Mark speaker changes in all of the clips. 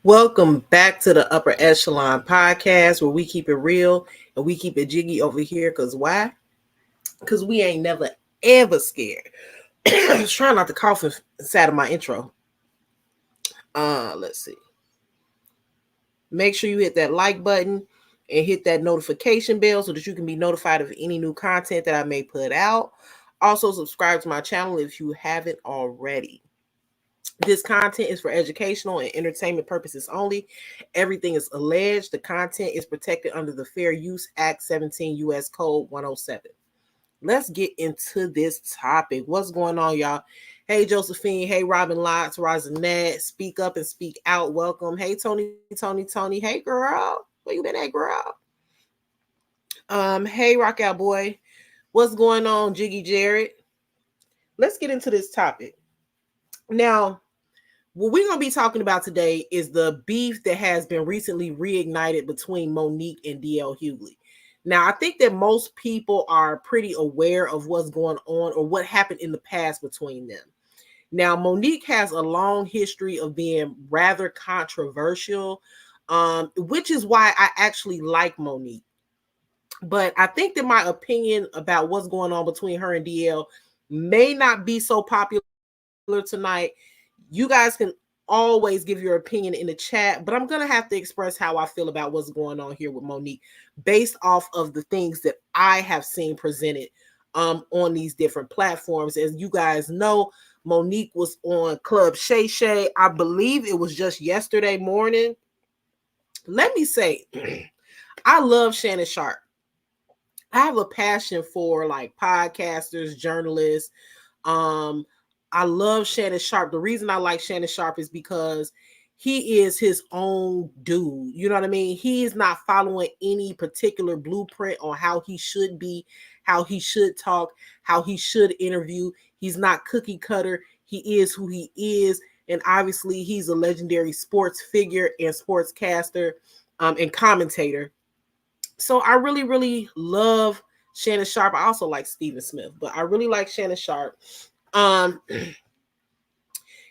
Speaker 1: Welcome back to the Upper Echelon Podcast, where we keep it real and we keep it jiggy over here. Because why? Because we ain't never, ever scared. I was trying not to cough inside of my intro. Let's see. Make sure you hit that like button and hit that notification bell so that you can be notified of any new content that I may put out. Also, subscribe to my channel if you haven't already. This content is for educational and entertainment purposes only. Everything is alleged. The content is protected under the Fair Use Act 17 U.S. Code 107. Let's get into this topic. What's going on, y'all? Hey, Josephine. Hey, Robin Lotz, Rosinette. Speak up and speak out. Welcome. Hey, Tony. Hey, girl. Where you been at, girl? Hey, Rockout Boy. What's going on, Jiggy Jared? Let's get into this topic. Now, what we're going to be talking about today is the beef that has been recently reignited between Monique and DL Hughley. Now, I think that most people are pretty aware of what's going on or what happened in the past between them. Now, Monique has a long history of being rather controversial, which is why I actually like Monique. But I think that my opinion about what's going on between her and DL may not be so popular tonight. You guys can always give your opinion in the chat, but I'm going to have to express how I feel about what's going on here with Monique based off of the things that I have seen presented on these different platforms. As you guys know, Monique was on Club Shay Shay. I believe it was just yesterday morning. Let me say, I love Shannon Sharp. I have a passion for like podcasters, journalists. I love Shannon Sharp. The reason I like Shannon Sharp is because he is his own dude. You know what I mean? He is not following any particular blueprint on how he should be, how he should talk, how he should interview. He's not cookie cutter. He is who he is. And obviously, he's a legendary sports figure and sportscaster and commentator. So I really, really love Shannon Sharp. I also like Stephen Smith, but I really like Shannon Sharp. It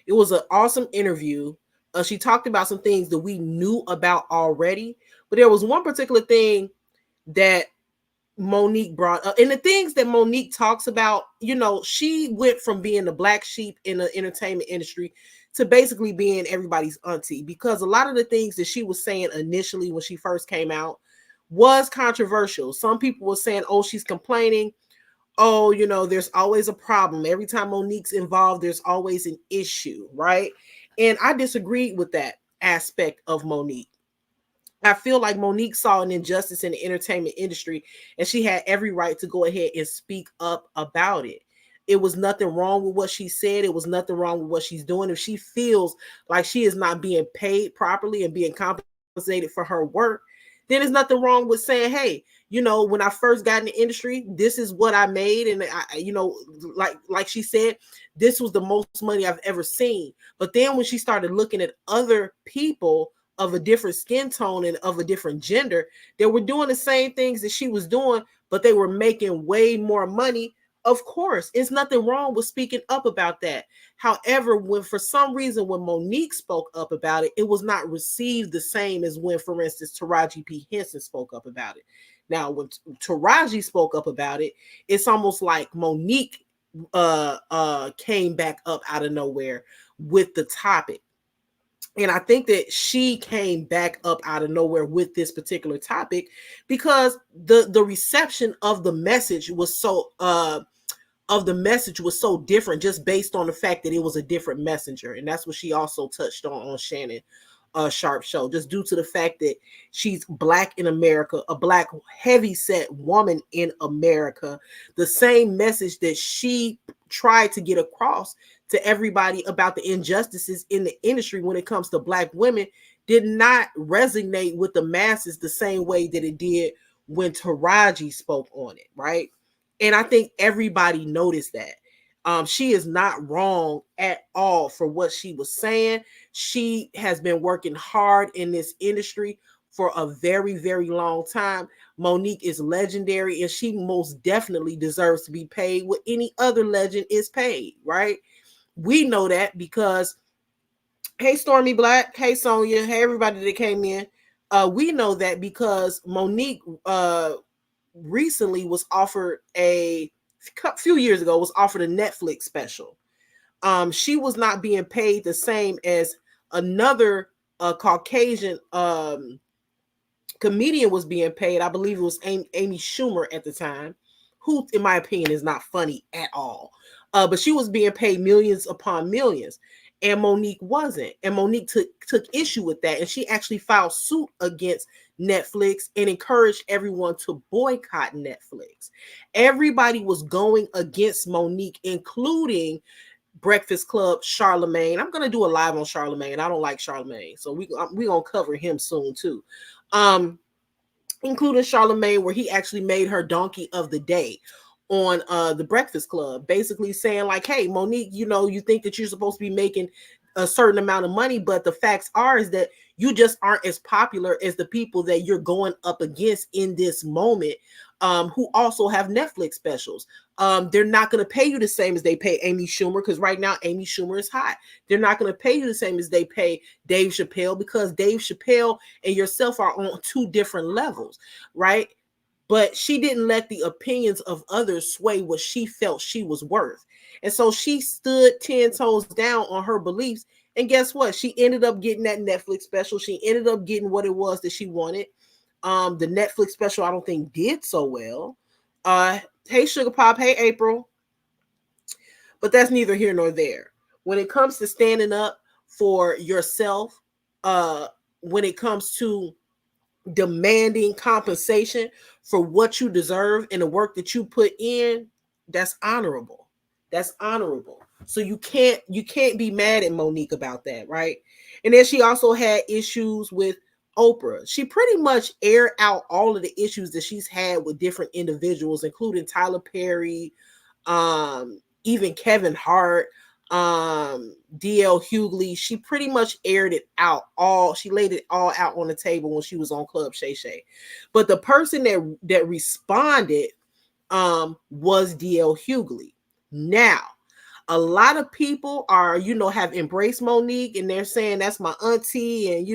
Speaker 1: was an awesome interview. She talked about some things that we knew about already, but there was one particular thing that Monique brought up. And the things that Monique talks about, you know, she went from being the black sheep in the entertainment industry to basically being everybody's auntie, because a lot of the things that she was saying initially when she first came out was controversial. Some people were saying, oh, she's complaining. Oh, you know, there's always a problem. Every time Monique's involved, there's always an issue, right? And I disagreed with that aspect of Monique. I feel like Monique saw an injustice in the entertainment industry, and she had every right to go ahead and speak up about it. It was nothing wrong with what she said. It was nothing wrong with what she's doing. If she feels like she is not being paid properly and being compensated for her work, then there's nothing wrong with saying, hey, you know, when I first got in the industry, this is what I made. And I, you know, like she said, this was the most money I've ever seen. But then when she started looking at other people of a different skin tone and of a different gender, they were doing the same things that she was doing, but they were making way more money. Of course, it's nothing wrong with speaking up about that. However, when for some reason when Monique spoke up about it, it was not received the same as when, for instance, Taraji P. Henson spoke up about it. Now, when Taraji spoke up about it, it's almost like Monique came back up out of nowhere with the topic. And I think that she came back up out of nowhere with this particular topic because the reception of the message was so different, just based on the fact that it was a different messenger. And that's what she also touched on Shannon Sharp show, just due to the fact that she's black in America, a black heavyset woman in America. The same message that she tried to get across to everybody about the injustices in the industry when it comes to black women did not resonate with the masses the same way that it did when Taraji spoke on it, right? And I think everybody noticed that. She is not wrong at all for what she was saying. She has been working hard in this industry for a very, very long time. Monique is legendary, and she most definitely deserves to be paid what any other legend is paid, right? We know that because Hey Stormy Black, hey Sonia, hey everybody that came in. We know that because Monique recently was offered few years ago was offered a Netflix special. She was not being paid the same as another Caucasian comedian was being paid. I believe it was Amy Schumer at the time, who, in my opinion, is not funny at all. But she was being paid millions upon millions, and Monique wasn't. And Monique took issue with that, and she actually filed suit against Netflix and encouraged everyone to boycott Netflix. Everybody was going against Monique, including Breakfast Club Charlemagne. I'm gonna do a live on Charlemagne. I don't like Charlemagne, so we gonna cover him soon too. Including Charlemagne, where he actually made her donkey of the day on the Breakfast Club, basically saying like, hey, Monique, you think that you're supposed to be making a certain amount of money, but the facts are is that you just aren't as popular as the people that you're going up against in this moment, who also have Netflix specials. They're not going to pay you the same as they pay Amy Schumer, because right now Amy Schumer is hot. They're not going to pay you the same as they pay Dave Chappelle, because Dave Chappelle and yourself are on two different levels, right? But she didn't let the opinions of others sway what she felt she was worth. And so she stood 10 toes down on her beliefs. And guess what? She ended up getting that Netflix special. She ended up getting what it was that she wanted. The Netflix special, I don't think, did so well. Hey, Sugar Pop. Hey, April. But that's neither here nor there. When it comes to standing up for yourself, when it comes to demanding compensation for what you deserve and the work that you put in, that's honorable. That's honorable. So you can't be mad at Monique about that, right? And then she also had issues with Oprah. She pretty much aired out all of the issues that she's had with different individuals, including Tyler Perry, even Kevin Hart, DL Hughley. She pretty much aired it out all. She laid it all out on the table when she was on Club Shay Shay. But the person that responded was DL Hughley. Now, a lot of people are, have embraced Monique, and they're saying that's my auntie, and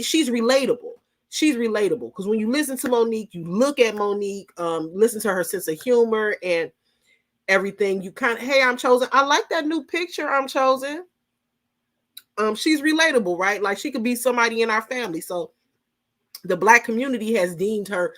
Speaker 1: she's relatable. She's relatable because when you listen to Monique, you look at Monique, listen to her sense of humor and everything. You kind of, hey, I'm chosen. I like that new picture. I'm chosen. She's relatable, right? Like she could be somebody in our family. So the Black community has deemed her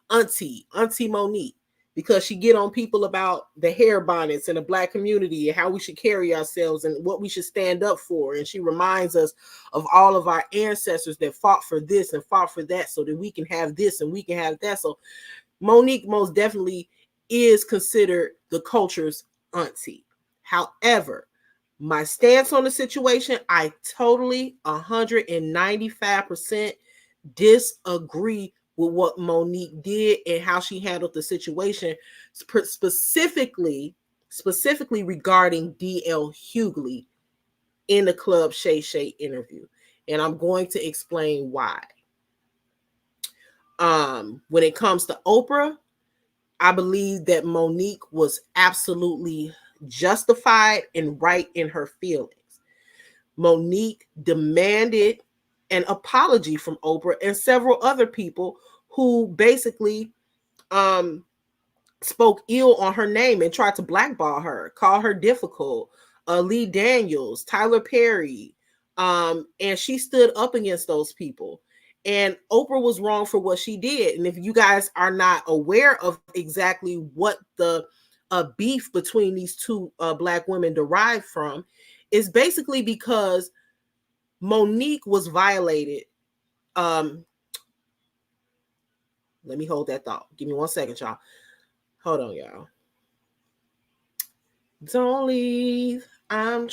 Speaker 1: Auntie Monique, because she get on people about the hair bonnets in the Black community and how we should carry ourselves and what we should stand up for. And she reminds us of all of our ancestors that fought for this and fought for that so that we can have this and we can have that. So Monique most definitely is considered the culture's auntie. However, my stance on the situation, I totally 195% disagree with what Monique did and how she handled the situation, specifically regarding DL Hughley in the Club Shay Shay interview. And I'm going to explain why. When it comes to Oprah, I believe that Monique was absolutely justified and right in her feelings. Monique demanded an apology from Oprah and several other people who basically spoke ill on her name and tried to blackball her, call her difficult. Lee Daniels, Tyler Perry, and she stood up against those people. And Oprah was wrong for what she did. And if you guys are not aware of exactly what the beef between these two Black women derived from, is basically because Monique was violated. Let me hold that thought. Give me 1 second, y'all. Hold on, y'all. Don't leave. I'm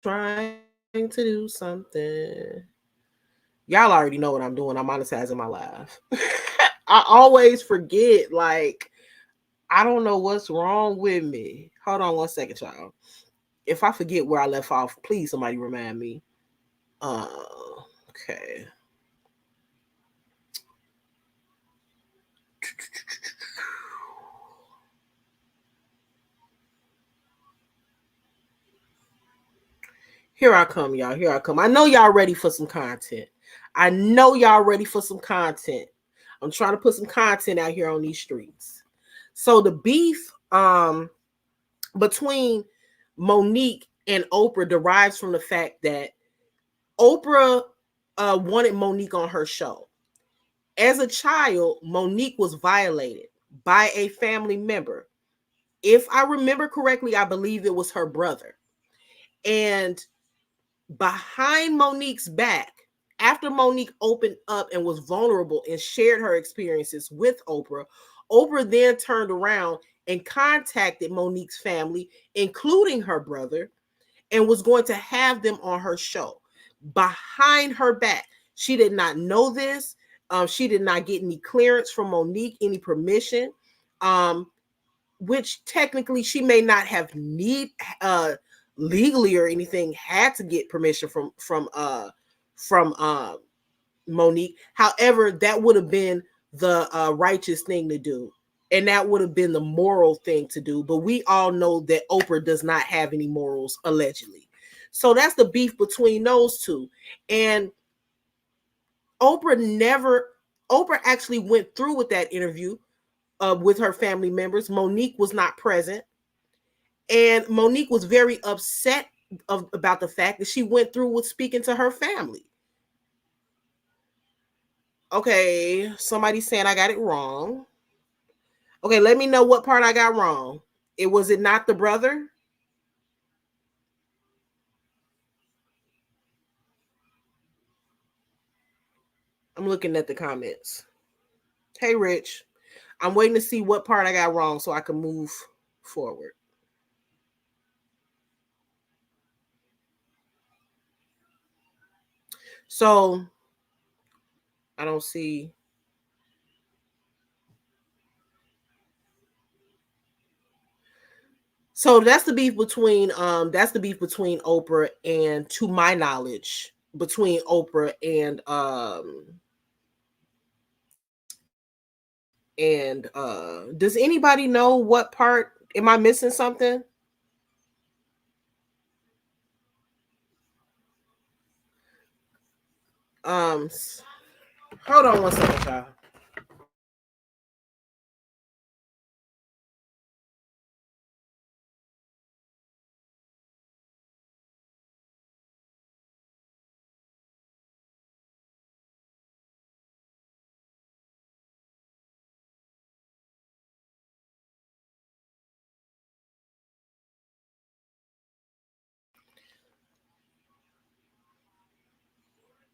Speaker 1: trying to do something. Y'all already know what I'm doing. I'm monetizing my live. I always forget. Like, I don't know what's wrong with me. Hold on 1 second, y'all. If I forget where I left off, please somebody remind me. Okay. Here I come, y'all. Here I come. I know y'all ready for some content. I know y'all ready for some content. I'm trying to put some content out here on these streets. So the beef between Monique and Oprah derives from the fact that Oprah wanted Monique on her show. As a child, Monique was violated by a family member. If I remember correctly, I believe it was her brother. And behind Monique's back, after Monique opened up and was vulnerable and shared her experiences with Oprah, Oprah then turned around and contacted Monique's family, including her brother, and was going to have them on her show behind her back. She did not know this. She did not get any clearance from Monique, any permission, which technically she may not have legally or anything had to get permission from Monique. However, that would have been the righteous thing to do. And that would have been the moral thing to do. But we all know that Oprah does not have any morals, allegedly. So that's the beef between those two. And Oprah actually went through with that interview with her family members. Monique was not present. And Monique was very upset about the fact that she went through with speaking to her family. Okay, somebody's saying I got it wrong. Okay, let me know what part I got wrong. Was it not the brother? I'm looking at the comments. Hey, Rich. I'm waiting to see what part I got wrong so I can move forward. So I don't see. So that's the beef between Oprah and, to my knowledge, between Oprah and does anybody know what part? Am I missing something? Um Hold on one second, y'all.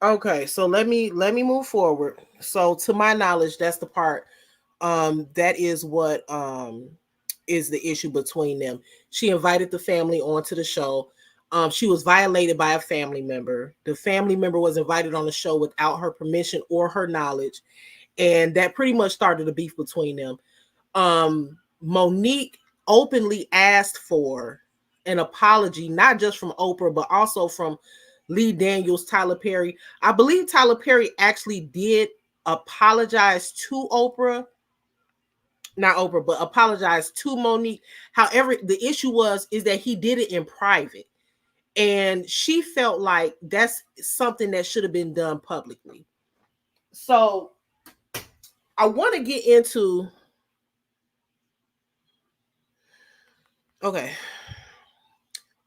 Speaker 1: Okay, so let me move forward. So to my knowledge, that's the part that is what is the issue between them. She invited the family onto the show. She was violated by a family member. The family member was invited on the show without her permission or her knowledge, and that pretty much started a beef between them. Monique openly asked for an apology, not just from Oprah, but also from Lee Daniels, Tyler Perry. I believe Tyler Perry actually did apologize to Oprah, not Oprah, but apologize to Monique. However, the issue is that he did it in private. And she felt like that's something that should have been done publicly. So I want to get into, okay.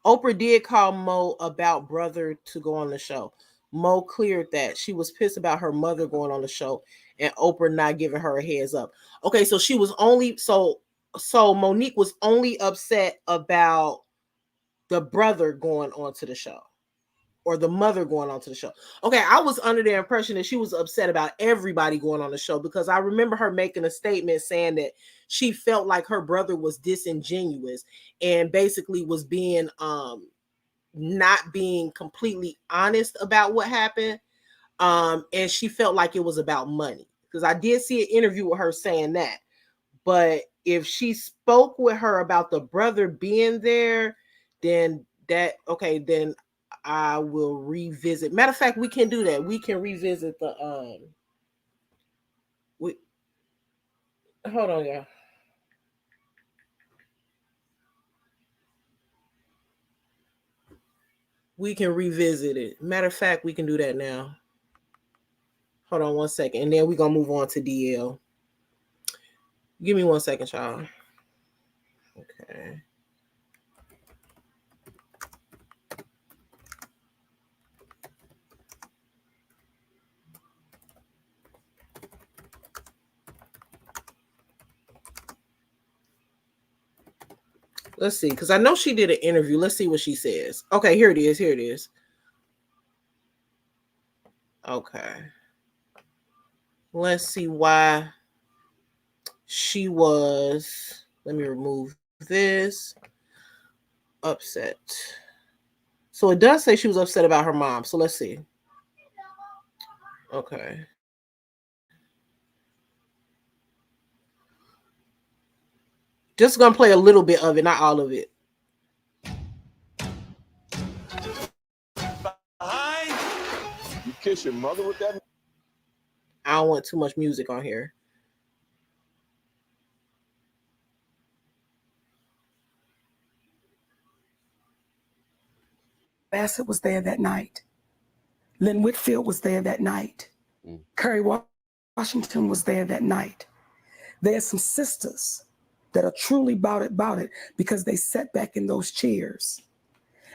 Speaker 1: Oprah did call Mo about brother to go on the show. Mo cleared that. She was pissed about her mother going on the show and Oprah not giving her a heads up. Okay, so she was only so Monique was only upset about the brother going on to the show or the mother going on to the show. Okay, I was under the impression that she was upset about everybody going on the show because I remember her making a statement saying that she felt like her brother was disingenuous and basically was being not being completely honest about what happened. And she felt like it was about money because I did see an interview with her saying that. But if she spoke with her about the brother being there, then then I will revisit. Matter of fact, we can do that. We can revisit the we hold on, yeah. we can revisit it. Matter of fact, we can do that now. Hold on 1 second, and then we're gonna move on to DL. Give me 1 second, y'all. Okay. Let's see, because I know she did an interview. Let's see what she says. Okay, here it is. Here it is. Okay. Let's see why she was. Let me remove this. Upset. So it does say she was upset about her mom. So let's see. Okay. Just gonna play a little bit of it, not all of it.
Speaker 2: You kiss your mother with that?
Speaker 1: I don't want too much music on here.
Speaker 3: Bassett was there that night. Lynn Whitfield was there that night. Kerry Washington was there that night. There's some sisters that are truly about it because they sat back in those chairs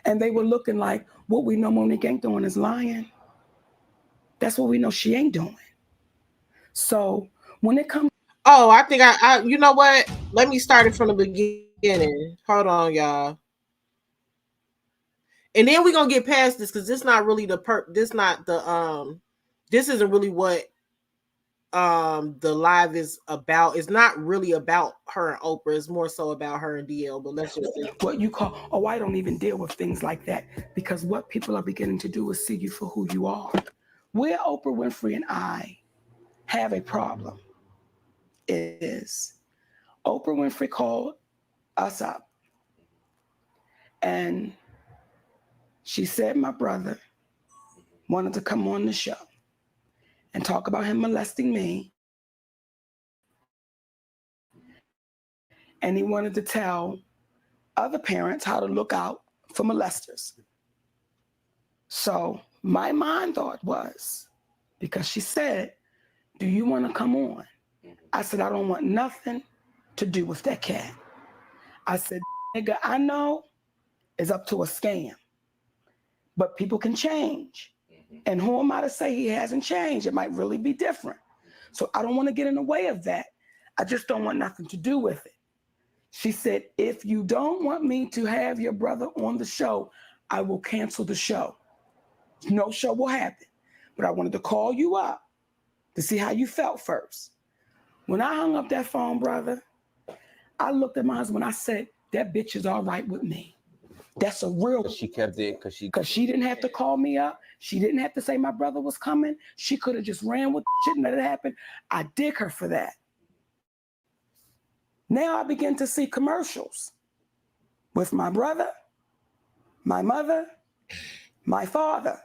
Speaker 3: and they were looking like, what we know Monique ain't doing is lying. That's what we know she ain't doing. So when it comes...
Speaker 1: Oh, I think I you know what? Let me start it from the beginning. Hold on, y'all. And then we're gonna get past this because this not really this isn't really what the live is about. It's not really about her and Oprah. It's more so about her and DL. But let's just see.
Speaker 3: What you call, oh, I don't even deal with things like that, because what people are beginning to do is see you for who you are. Where Oprah Winfrey and I have a problem is Oprah Winfrey called us up and she said my brother wanted to come on the show and talk about him molesting me. And he wanted to tell other parents how to look out for molesters. So my mind thought was, because she said, do you want to come on? I said, I don't want nothing to do with that cat. I said, nigga, I know it's up to a scam, but people can change. And who am I to say he hasn't changed? It might really be different. So I don't want to get in the way of that. I just don't want nothing to do with it. She said, if you don't want me to have your brother on the show, I will cancel the show. No show will happen. But I wanted to call you up to see how you felt first. When I hung up that phone, brother, I looked at my husband. I said, that bitch is all right with me. That's a real...
Speaker 2: She kept it
Speaker 3: because she didn't have to call me up. She didn't have to say my brother was coming. She could have just ran with shit and let it happen. I dig her for that. Now I begin to see commercials with my brother, my mother, my father,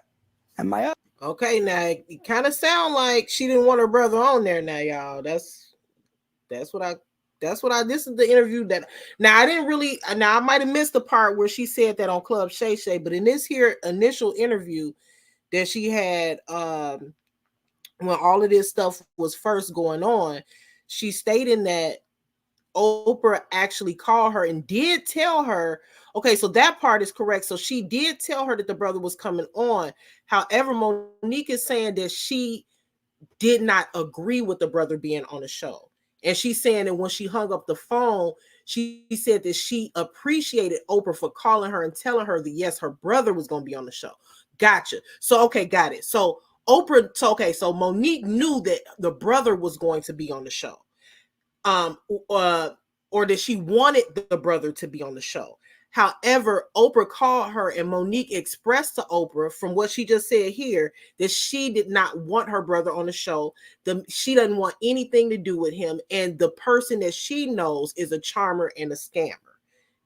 Speaker 3: and my other.
Speaker 1: Okay, now it kind of sound like she didn't want her brother on there. Now, y'all, that's what I. This is the interview that. Now I didn't really. Now I might have missed the part where she said that on Club Shay Shay, but in this here initial interview that she had, when all of this stuff was first going on, she stated that Oprah actually called her and did tell her, okay, so that part is correct. So she did tell her that the brother was coming on. However, Monique is saying that she did not agree with the brother being on the show. And she's saying that when she hung up the phone, she said that she appreciated Oprah for calling her and telling her that, yes, her brother was going to be on the show. Gotcha. So, okay, got it. So Oprah, so Monique knew that the brother was going to be on the show. Or that she wanted the brother to be on the show. However, Oprah called her and Monique expressed to Oprah, from what she just said here, that she did not want her brother on the show. She doesn't want anything to do with him. And the person that she knows is a charmer and a scammer.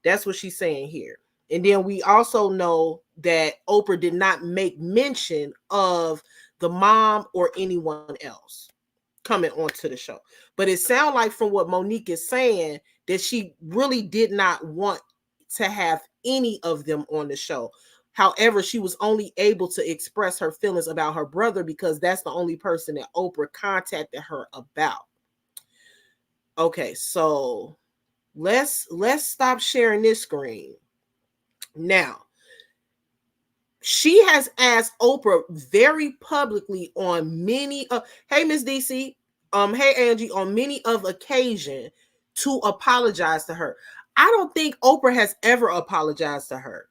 Speaker 1: That's what she's saying here. And then we also know that Oprah did not make mention of the mom or anyone else coming onto the show. But it sounds like, from what Monique is saying, that she really did not want to have any of them on the show. However, she was only able to express her feelings about her brother because that's the only person that Oprah contacted her about. Okay, so let's stop sharing this screen. Now, she has asked Oprah very publicly on many hey Miss DC, hey Angie, on many of occasion to apologize to her. I don't think Oprah has ever apologized to her.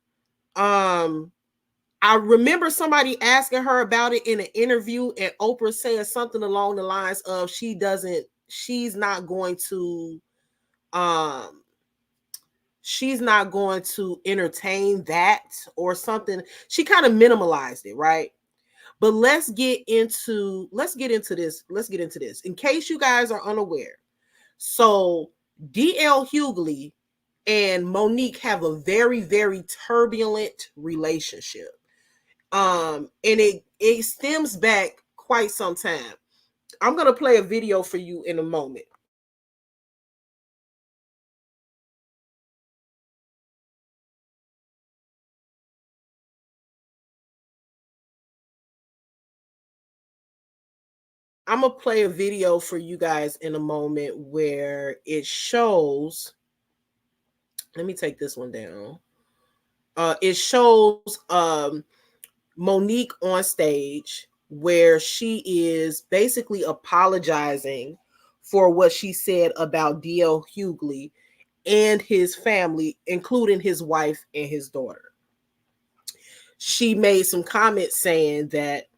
Speaker 1: I remember somebody asking her about it in an interview, and Oprah saying something along the lines of she's not going to entertain that or something. She kind of minimalized it, right? But let's get into this. Let's get into this. In case you guys are unaware. So DL Hughley and Monique have a very, very turbulent relationship. And it stems back quite some time. I'm gonna play a video for you in a moment. I'm gonna play a video for you guys in a moment where it shows. Let me take this one down. It shows Monique on stage where she is basically apologizing for what she said about DL Hughley and his family, including his wife and his daughter. She made some comments saying that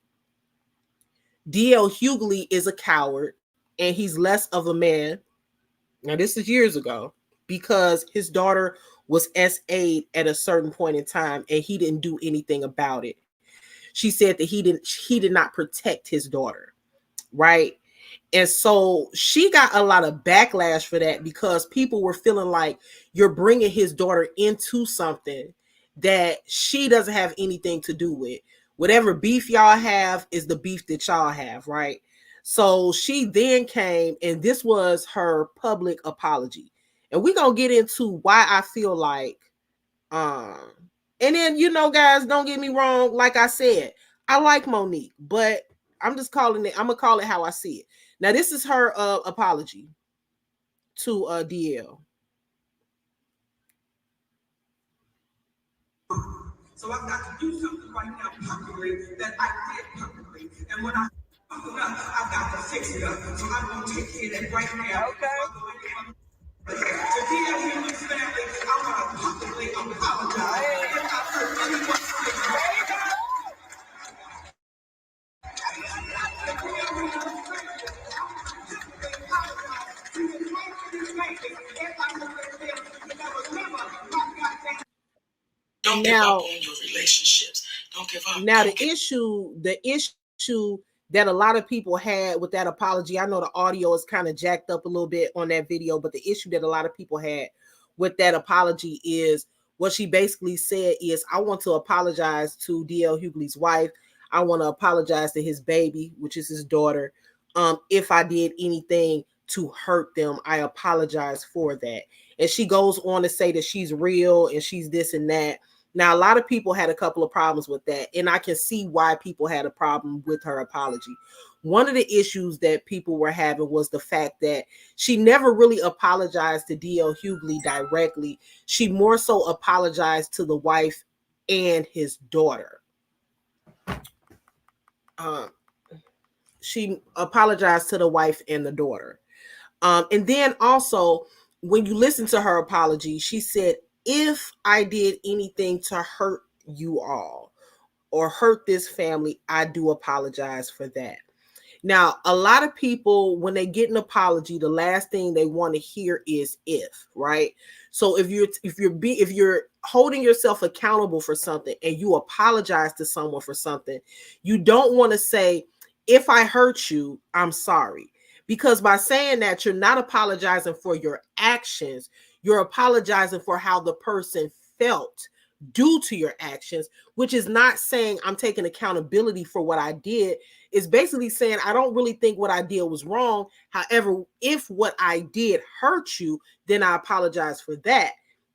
Speaker 1: DL Hughley is a coward and he's less of a man. Now, this is years ago, because his daughter was SA'd at a certain point in time and he didn't do anything about it. She said that he did not protect his daughter, right? And so she got a lot of backlash for that because people were feeling like you're bringing his daughter into something that she doesn't have anything to do with. Whatever beef y'all have is the beef that y'all have, right? So she then came, and this was her public apology. And we're going to get into why I feel like, and then, guys, don't get me wrong. Like I said, I like Monique, but I'm just calling it, I'm going to call it how I see it. Now, this is her apology to DL.
Speaker 4: So I've got to do something right now publicly that I did publicly. And when I fuck it up, I've got to fix it up. So I'm going to take care of that right now. Okay. To DL Hughley's family, I want to publicly apologize. If I hurt anyone's feelings.
Speaker 1: Don't give up on your relationships. Don't give up. Now, the issue that a lot of people had with that apology, I know the audio is kind of jacked up a little bit on that video, but the issue that a lot of people had with that apology is what she basically said is, I want to apologize to DL Hughley's wife. I want to apologize to his baby, which is his daughter. If I did anything to hurt them, I apologize for that. And she goes on to say that she's real and she's this and that. Now, a lot of people had a couple of problems with that, and I can see why people had a problem with her apology. One of the issues that people were having was the fact that she never really apologized to DL Hughley directly. She more so apologized to the wife and his daughter. She apologized to the wife and the daughter. And then also, when you listen to her apology, she said, if I did anything to hurt you all or hurt this family, I do apologize for that. Now, a lot of people, when they get an apology, the last thing they want to hear is if, right? So if you're holding yourself accountable for something and you apologize to someone for something, you don't want to say, if I hurt you, I'm sorry. Because by saying that, you're not apologizing for your actions. You're apologizing for how the person felt due to your actions, which is not saying I'm taking accountability for what I did. It's basically saying I don't really think what I did was wrong. However, if what I did hurt you, then I apologize for that,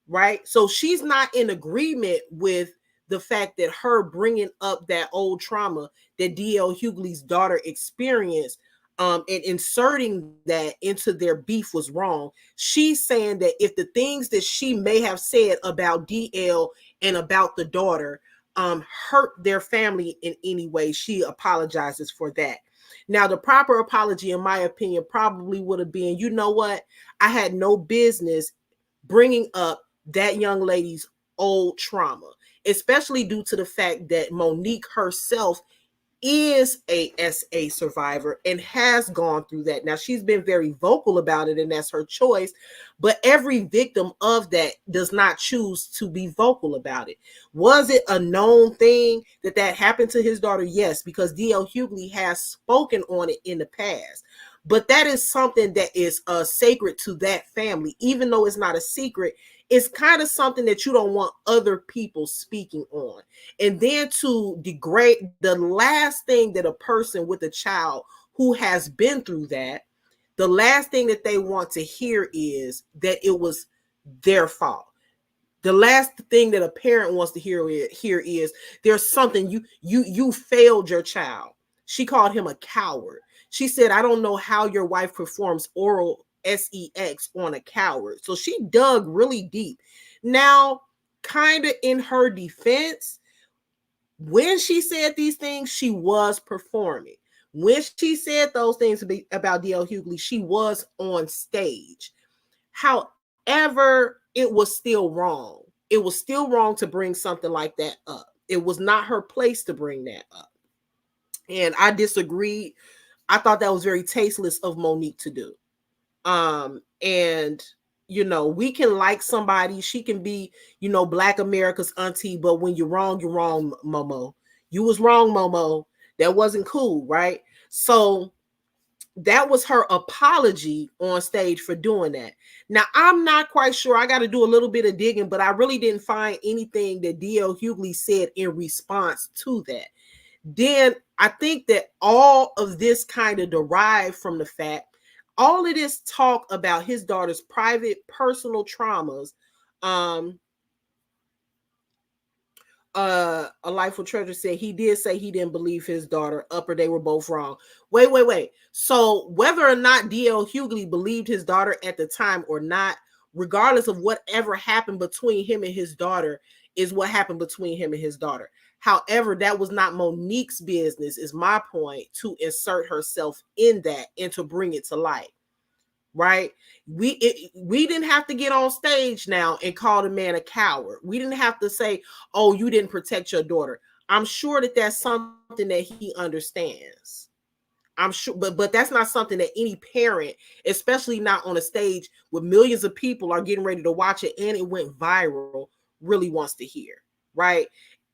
Speaker 1: right? So she's not in agreement with the fact that her bringing up that old trauma that DL Hughley's daughter experienced, and inserting that into their beef was wrong. She's saying that if the things that she may have said about DL and about the daughter hurt their family in any way, she apologizes for that. Now, the proper apology, in my opinion, probably would have been, you know what? I had no business bringing up that young lady's old trauma, especially due to the fact that Monique herself is a SA survivor and has gone through that. Now, she's been very vocal about it, and that's her choice, but every victim of that does not choose to be vocal about it. Was it a known thing that that happened to his daughter? Yes, because DL Hughley has spoken on it in the past. But that is something that is sacred to that family. Even though it's not a secret, it's kind of something that you don't want other people speaking on. And then to degrade, the last thing that a person with a child who has been through that, the last thing that they want to hear is that it was their fault. The last thing that a parent wants to hear is there's something you failed your child. She called him a coward. She said, I don't know how your wife performs oral sex on a coward. So she dug really deep. Now, kind of in her defense, when she said these things, she was performing. When she said those things about DL Hughley, she was on stage. However, it was still wrong. It was still wrong to bring something like that up. It was not her place to bring that up. And I disagreed. I thought that was very tasteless of Monique to do. And you know, we can like somebody, she can be, you know, Black America's auntie, but when you're wrong, Momo. You was wrong, Momo. That wasn't cool, right? So that was her apology on stage for doing that. Now, I'm not quite sure. I got to do a little bit of digging, but I really didn't find anything that DL Hughley said in response to that. Then I think that all of this kind of derived from the fact, all of this talk about his daughter's private personal traumas, a Lifeful Treasure said he did say he didn't believe his daughter up, or they were both wrong. Wait. So whether or not DL Hughley believed his daughter at the time or not, regardless of whatever happened between him and his daughter, is what happened between him and his daughter. However, that was not Monique's business, is my point, to insert herself in that and to bring it to light. Right? We didn't have to get on stage now and call the man a coward. We didn't have to say, oh, you didn't protect your daughter. I'm sure that that's something that he understands. I'm sure, but that's not something that any parent, especially not on a stage with millions of people are getting ready to watch it and it went viral, really wants to hear. Right?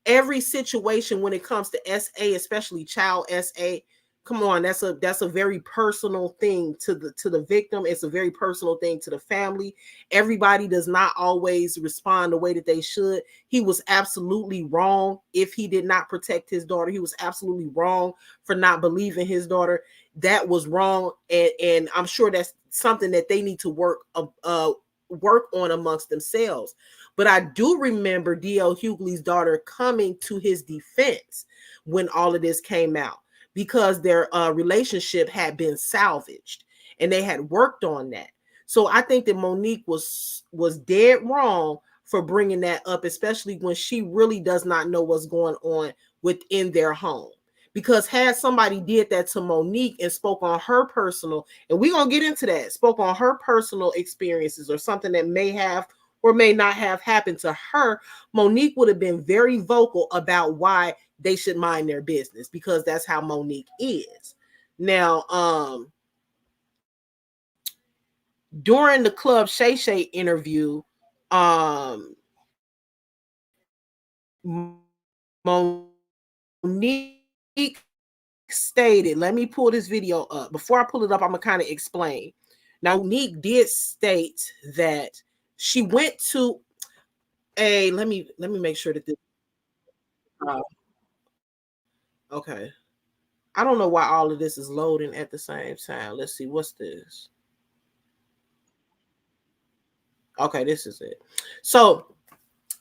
Speaker 1: Every situation when it comes to SA, especially child SA, come on, that's a very personal thing to the victim. It's a very personal thing to the family. Everybody does not always respond the way that they should. He was absolutely wrong if he did not protect his daughter. He was absolutely wrong for not believing his daughter. That was wrong, and I'm sure that's something that they need to work on amongst themselves. But I do remember DL Hughley's daughter coming to his defense when all of this came out, because their relationship had been salvaged and they had worked on that. So I think that Monique was dead wrong for bringing that up, especially when she really does not know what's going on within their home. Because had somebody did that to Monique and spoke on her personal, and we're going to get into that, spoke on her personal experiences or something that may have or may not have happened to her, Monique would have been very vocal about why they should mind their business, because that's how Monique is. Now, during the Club Shay Shay interview, Monique stated, let me pull this video up. Before I pull it up, I'm gonna kind of explain. Now, Monique did state that she went to a, let me make sure that this, okay. I don't know why all of this is loading at the same time. Let's see, what's this? Okay, this is it. So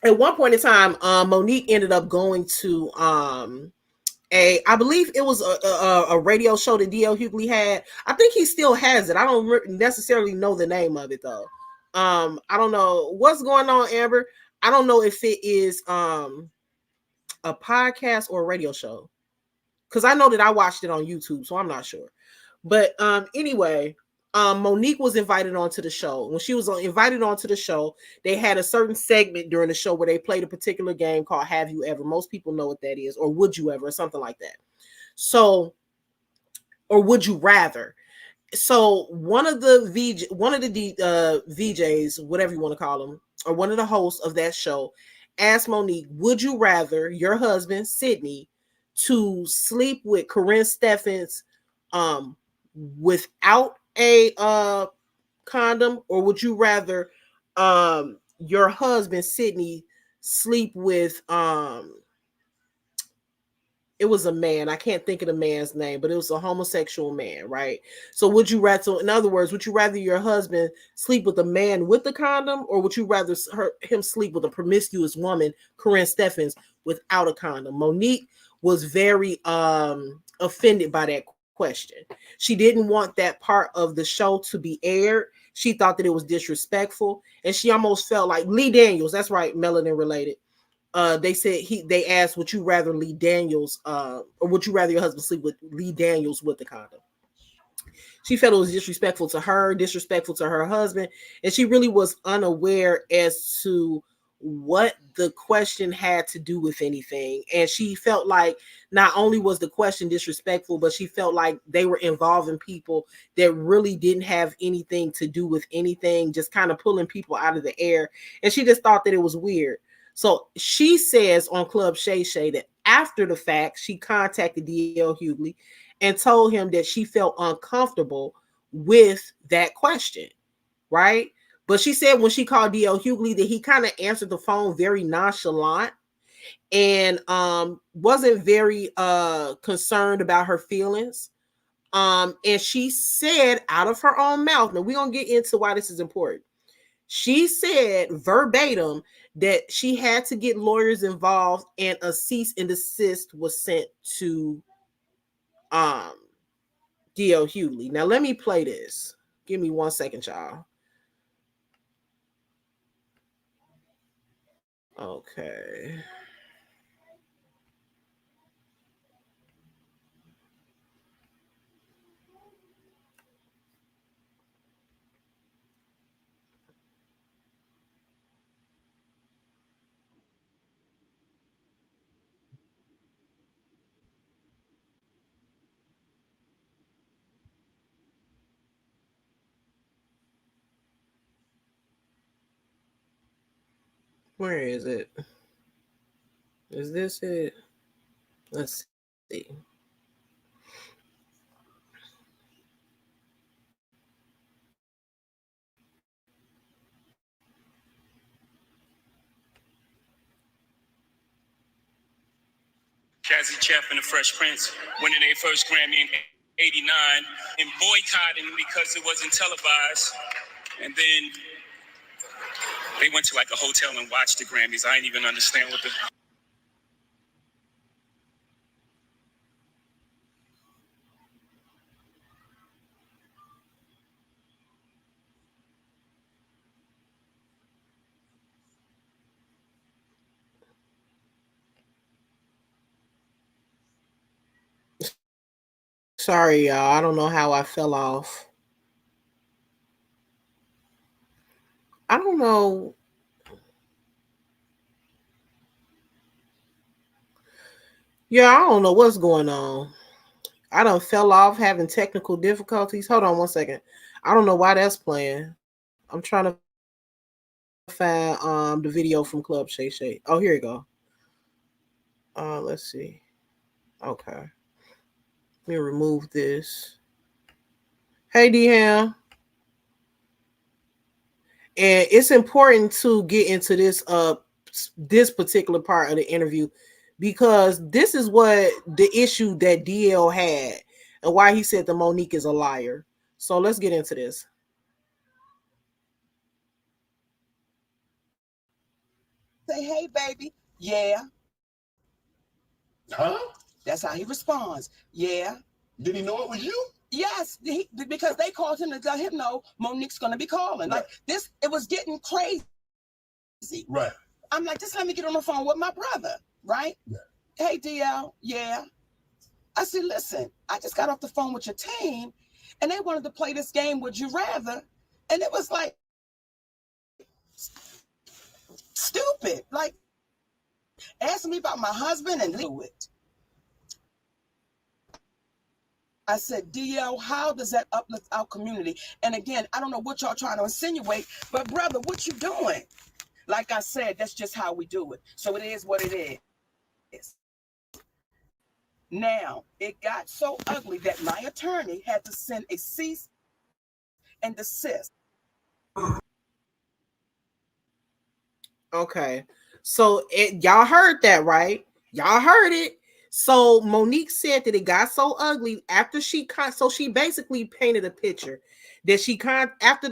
Speaker 1: at one point in time, Monique ended up going to I believe it was a radio show that DL Hughley had. I think he still has it. I don't necessarily know the name of it though. I don't know what's going on, Amber. I don't know if it is a podcast or a radio show, because I know that I watched it on YouTube, so I'm not sure. But anyway, Monique was invited onto the show. When she was invited onto the show, they had a certain segment during the show where they played a particular game called Have You Ever? Most people know what that is, or Would You Ever, or something like that. So, or Would You Rather? So one of the VJs, whatever you want to call them, or one of the hosts of that show, asked Monique, would you rather your husband, Sydney, to sleep with Corinne Steffens without a condom, or would you rather your husband, Sydney, sleep with it was a man. I can't think of the man's name, but it was a homosexual man, right? So would you rather, so in other words, would you rather your husband sleep with a man with the condom, or would you rather him sleep with a promiscuous woman, Corinne Steffens, without a condom? Monique was very offended by that question. She didn't want that part of the show to be aired. She thought that it was disrespectful, and she almost felt like Lee Daniels, that's right, melanin related. They said they asked, would you rather Lee Daniels or would you rather your husband sleep with Lee Daniels with the condom? She felt it was disrespectful to her, disrespectful to her husband, and she really was unaware as to what the question had to do with anything. And she felt like not only was the question disrespectful, but she felt like they were involving people that really didn't have anything to do with anything, just kind of pulling people out of the air. And she just thought that it was weird. So she says on Club Shay Shay that after the fact, she contacted DL Hughley and told him that she felt uncomfortable with that question, right? But she said when she called DL Hughley that he kind of answered the phone very nonchalant and wasn't very concerned about her feelings. And she said out of her own mouth, now we're going to get into why this is important. She said verbatim that she had to get lawyers involved and a cease and desist was sent to DL Hughley. Now let me play this. Give me 1 second, y'all. Okay. Where is it? Is this it? Let's see.
Speaker 4: Jazzy Jeff and the Fresh Prince winning their first Grammy in '89 and boycotting because it wasn't televised. And then they went to like a hotel and watched the Grammys. I didn't even understand what the...
Speaker 1: Sorry, y'all. I don't know how I fell off. I don't know. Yeah, I don't know what's going on. I done fell off having technical difficulties. Hold on 1 second. I don't know why that's playing. I'm trying to find the video from Club Shay Shay. Oh, here you go. Let's see. Okay. Let me remove this. Hey, D-Ham. And it's important to get into this particular part of the interview because this is what the issue that DL had and why he said that Monique is a liar. So let's get into this.
Speaker 3: say, hey, baby, yeah.
Speaker 2: Huh?
Speaker 3: That's how he responds. Yeah.
Speaker 2: Did he know it was you?
Speaker 3: Yes, because they called him to let him know Monique's going to be calling.
Speaker 2: Right.
Speaker 3: Like this, it was getting crazy.
Speaker 2: Right.
Speaker 3: I'm like, just let me get on the phone with my brother, right?
Speaker 2: Yeah.
Speaker 3: Hey, DL, yeah. I said, listen, I just got off the phone with your team, and they wanted to play this game, Would You Rather? And it was like, stupid. Like, asking me about my husband and do it. I said, DL, how does that uplift our community? And again, I don't know what y'all trying to insinuate, but brother, what you doing? Like I said, that's just how we do it. So it is what it is. Now, it got so ugly that my attorney had to send a cease and desist.
Speaker 1: Okay. So y'all heard that, right? Y'all heard it. So Monique said that it got so ugly after she basically painted a picture that after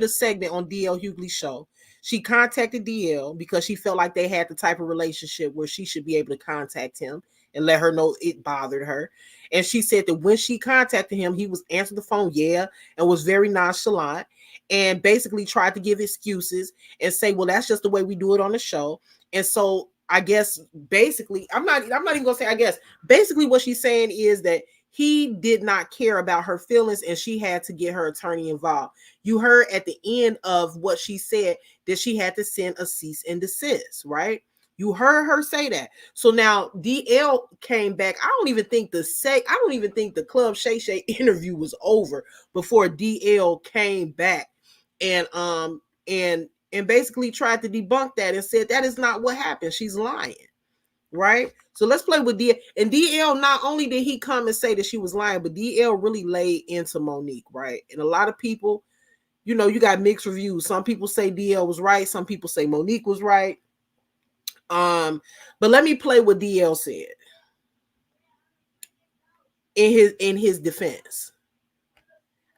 Speaker 1: the segment on DL Hughley's show, she contacted DL because she felt like they had the type of relationship where she should be able to contact him and let her know it bothered her. And she said that when she contacted him, he was answered the phone, yeah, and was very nonchalant and basically tried to give excuses and say, well, that's just the way we do it on the show. And so I guess basically, I'm not even gonna say I guess. Basically, what she's saying is that he did not care about her feelings and she had to get her attorney involved. You heard at the end of what she said that she had to send a cease and desist, right? You heard her say that. So now DL came back. I don't even think the Club Shay Shay interview was over before DL came back and basically tried to debunk that and said that is not what happened. She's lying, right? So let's play with DL. And DL, not only did he come and say that she was lying, but DL really laid into Monique, right? And a lot of people, you got mixed reviews. Some people say DL was right. Some people say Monique was right. But let me play what DL said in his defense.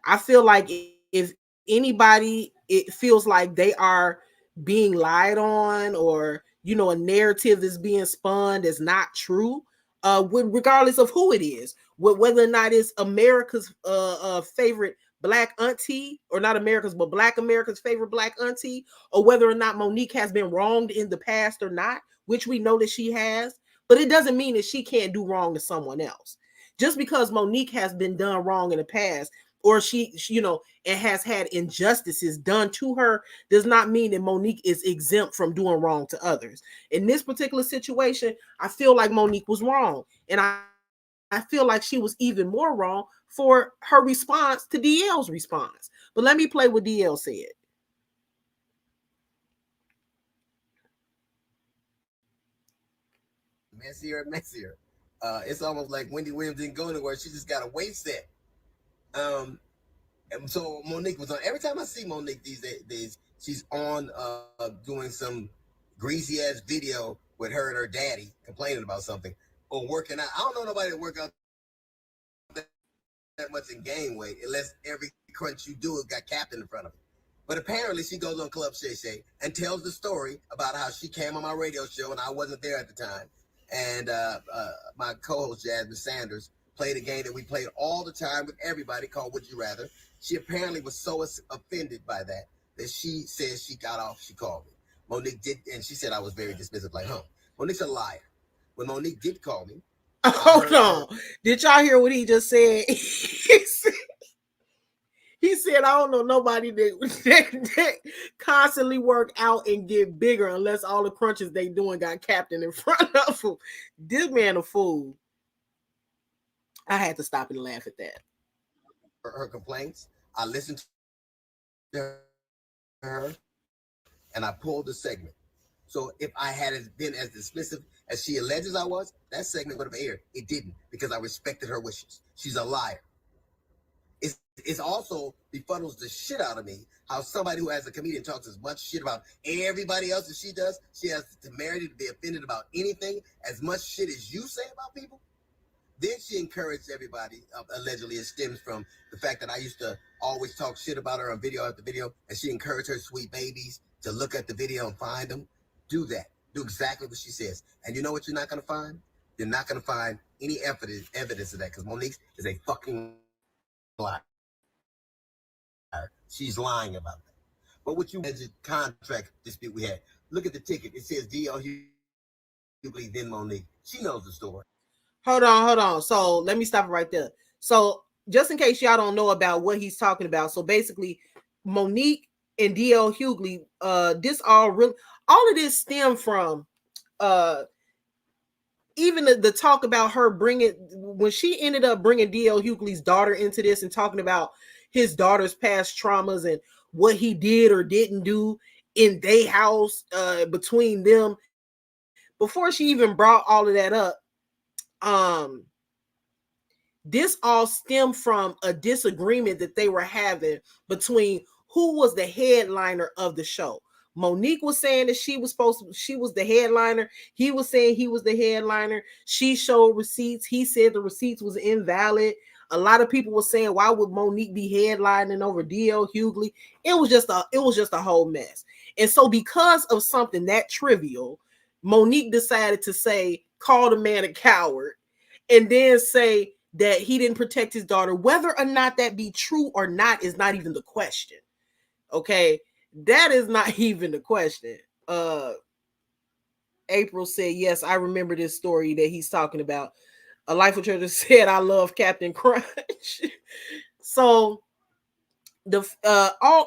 Speaker 1: I feel like if anybody, it feels like they are being lied on, or a narrative is being spun that's not true, regardless of who it is, whether or not it's America's favorite Black auntie, or not America's, but Black America's favorite Black auntie, or whether or not Monique has been wronged in the past or not, which we know that she has. But it doesn't mean that she can't do wrong to someone else. Just because Monique has been done wrong in the past, or she and has had injustices done to her, does not mean that Monique is exempt from doing wrong to others. In this particular situation, I feel like Monique was wrong. And I feel like she was even more wrong for her response to DL's response. But let me play what DL said.
Speaker 5: Messier and messier. It's almost like Wendy Williams didn't go anywhere. She just got a weight set. And so Monique was on. Every time I see Monique these days, she's on doing some greasy ass video with her and her daddy complaining about something or working out. I don't know nobody that work out that much in gain weight unless every crunch you do got Captain in front of it. But apparently she goes on Club Shay Shay and tells the story about how she came on my radio show and I wasn't there at the time. And my co-host Jasmine Sanders played a game that we played all the time with everybody called Would You Rather. She apparently was so offended by that she says she got off. She called me. Monique did, and she said I was very dismissive, like, Monique's a liar. When Monique did call me.
Speaker 1: Hold on. Did y'all hear what he just said? He said, I don't know nobody that constantly work out and get bigger unless all the crunches they doing got Captain in front of them. This man a fool. I had to stop and laugh at that.
Speaker 5: Her complaints. I listened to her and I pulled the segment. So if I had been as dismissive as she alleges I was, that segment would have aired. It didn't because I respected her wishes. She's a liar. It's also befuddles the shit out of me how somebody who as a comedian talks as much shit about everybody else as she does, she has the temerity to be offended about anything as much shit as you say about people. Then she encouraged everybody. Allegedly, it stems from the fact that I used to always talk shit about her on video after video, and she encouraged her sweet babies to look at the video and find them. Do that. Do exactly what she says. And you know what you're not going to find? You're not going to find any evidence of that, because Monique is a fucking liar. She's lying about that. But what you alleged contract dispute we had, look at the ticket. It says D.L. Hughley, then Monique. She knows the story.
Speaker 1: Hold on. So let me stop it right there. So just in case y'all don't know about what he's talking about, so basically Monique and D.L. Hughley, this all of this stem from even the talk about her when she ended up bringing D.L. Hughley's daughter into this and talking about his daughter's past traumas and what he did or didn't do in their house between them. Before she even brought all of that up, this all stemmed from a disagreement that they were having between who was the headliner of the show. Monique was saying that she was the headliner. He was saying he was the headliner. She showed receipts. He said the receipts was invalid. A lot of people were saying, why would Monique be headlining over D.L. Hughley? It was just a whole mess. And so because of something that trivial, Monique decided to call the man a coward, and then say that he didn't protect his daughter. Whether or not that be true or not is not even the question. Okay, that is not even the question. April said, yes, I remember this story that he's talking about. A Life of Treasure said, I love Captain Crunch. So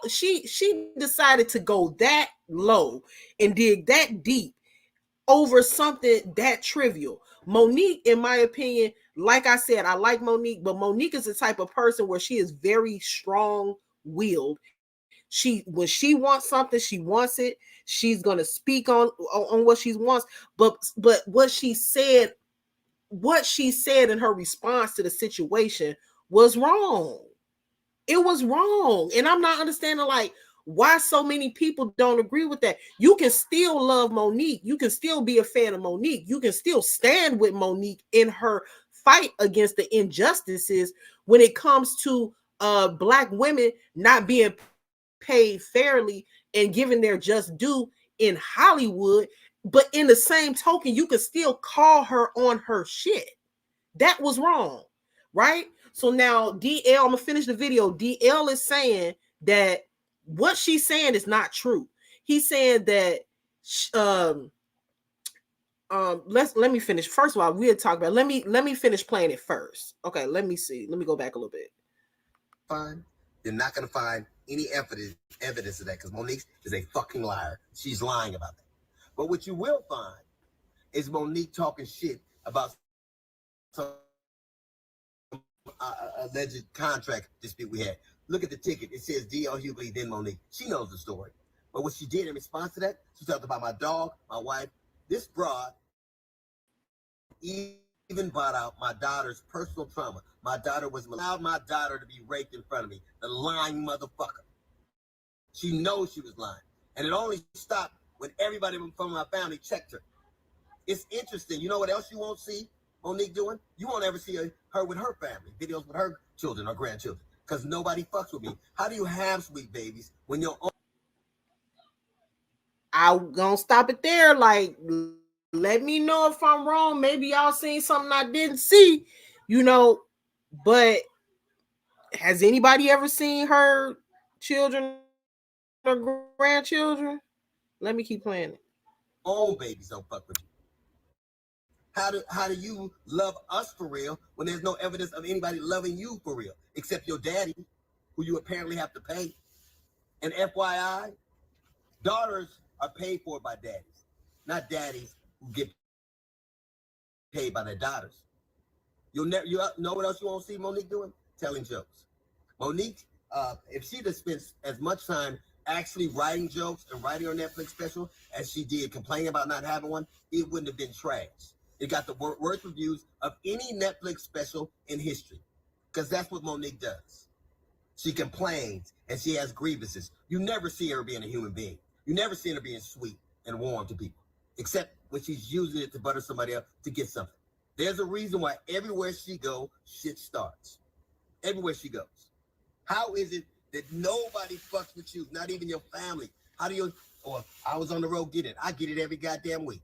Speaker 1: she decided to go that low and dig that deep over something that trivial. Monique, in my opinion, like I said, I like Monique, but Monique is the type of person where she is very strong-willed. When she wants something, she wants it. She's gonna speak on what she wants. But what she said in her response to the situation was wrong. It was wrong. And I'm not understanding why so many people don't agree with that. You can still love Monique. You can still be a fan of Monique. You can still stand with Monique in her fight against the injustices when it comes to Black women not being paid fairly and given their just due in Hollywood. But in the same token, you can still call her on her shit. That was wrong, right? So now DL, I'm gonna finish the video. DL is saying that what she's saying is not true. He's saying that let me finish. First of all, we'll talk about let me finish playing it first. Okay, let me see. Let me go back a little bit.
Speaker 5: Fine. You're not gonna find any evidence of that, because Monique is a fucking liar. She's lying about that. But what you will find is Monique talking shit about some alleged contract dispute we had. Look at the ticket. It says D.L. Hughley, then Monique. She knows the story. But what she did in response to that, she talked about my dog, my wife. This broad even brought out my daughter's personal trauma. My daughter allowed my daughter to be raped in front of me. The lying motherfucker. She knows she was lying. And it only stopped when everybody from my family checked her. It's interesting. You know what else you won't see Monique doing? You won't ever see her with her family, videos with her children or grandchildren, because nobody fucks with me. How do you have sweet babies when your own...
Speaker 1: I'm gonna stop it there. Let me know if I'm wrong. Maybe y'all seen something I didn't see, but has anybody ever seen her children or grandchildren? Let me keep playing it.
Speaker 5: Own babies don't fuck with you. How do you love us for real when there's no evidence of anybody loving you for real, except your daddy, who you apparently have to pay? And FYI, daughters are paid for by daddies, not daddies who get paid by their daughters. You know what else you won't see Monique doing? Telling jokes. Monique, if she'd have spent as much time actually writing jokes and writing her Netflix special as she did complaining about not having one, it wouldn't have been trash. It got the worst reviews of any Netflix special in history, because that's what Monique does. She complains and she has grievances. You never see her being a human being. You never see her being sweet and warm to people, except when she's using it to butter somebody up to get something. There's a reason why everywhere she goes, shit starts. Everywhere she goes. How is it that nobody fucks with you, not even your family? How do you, or I was on the road, get it. I get it every goddamn week.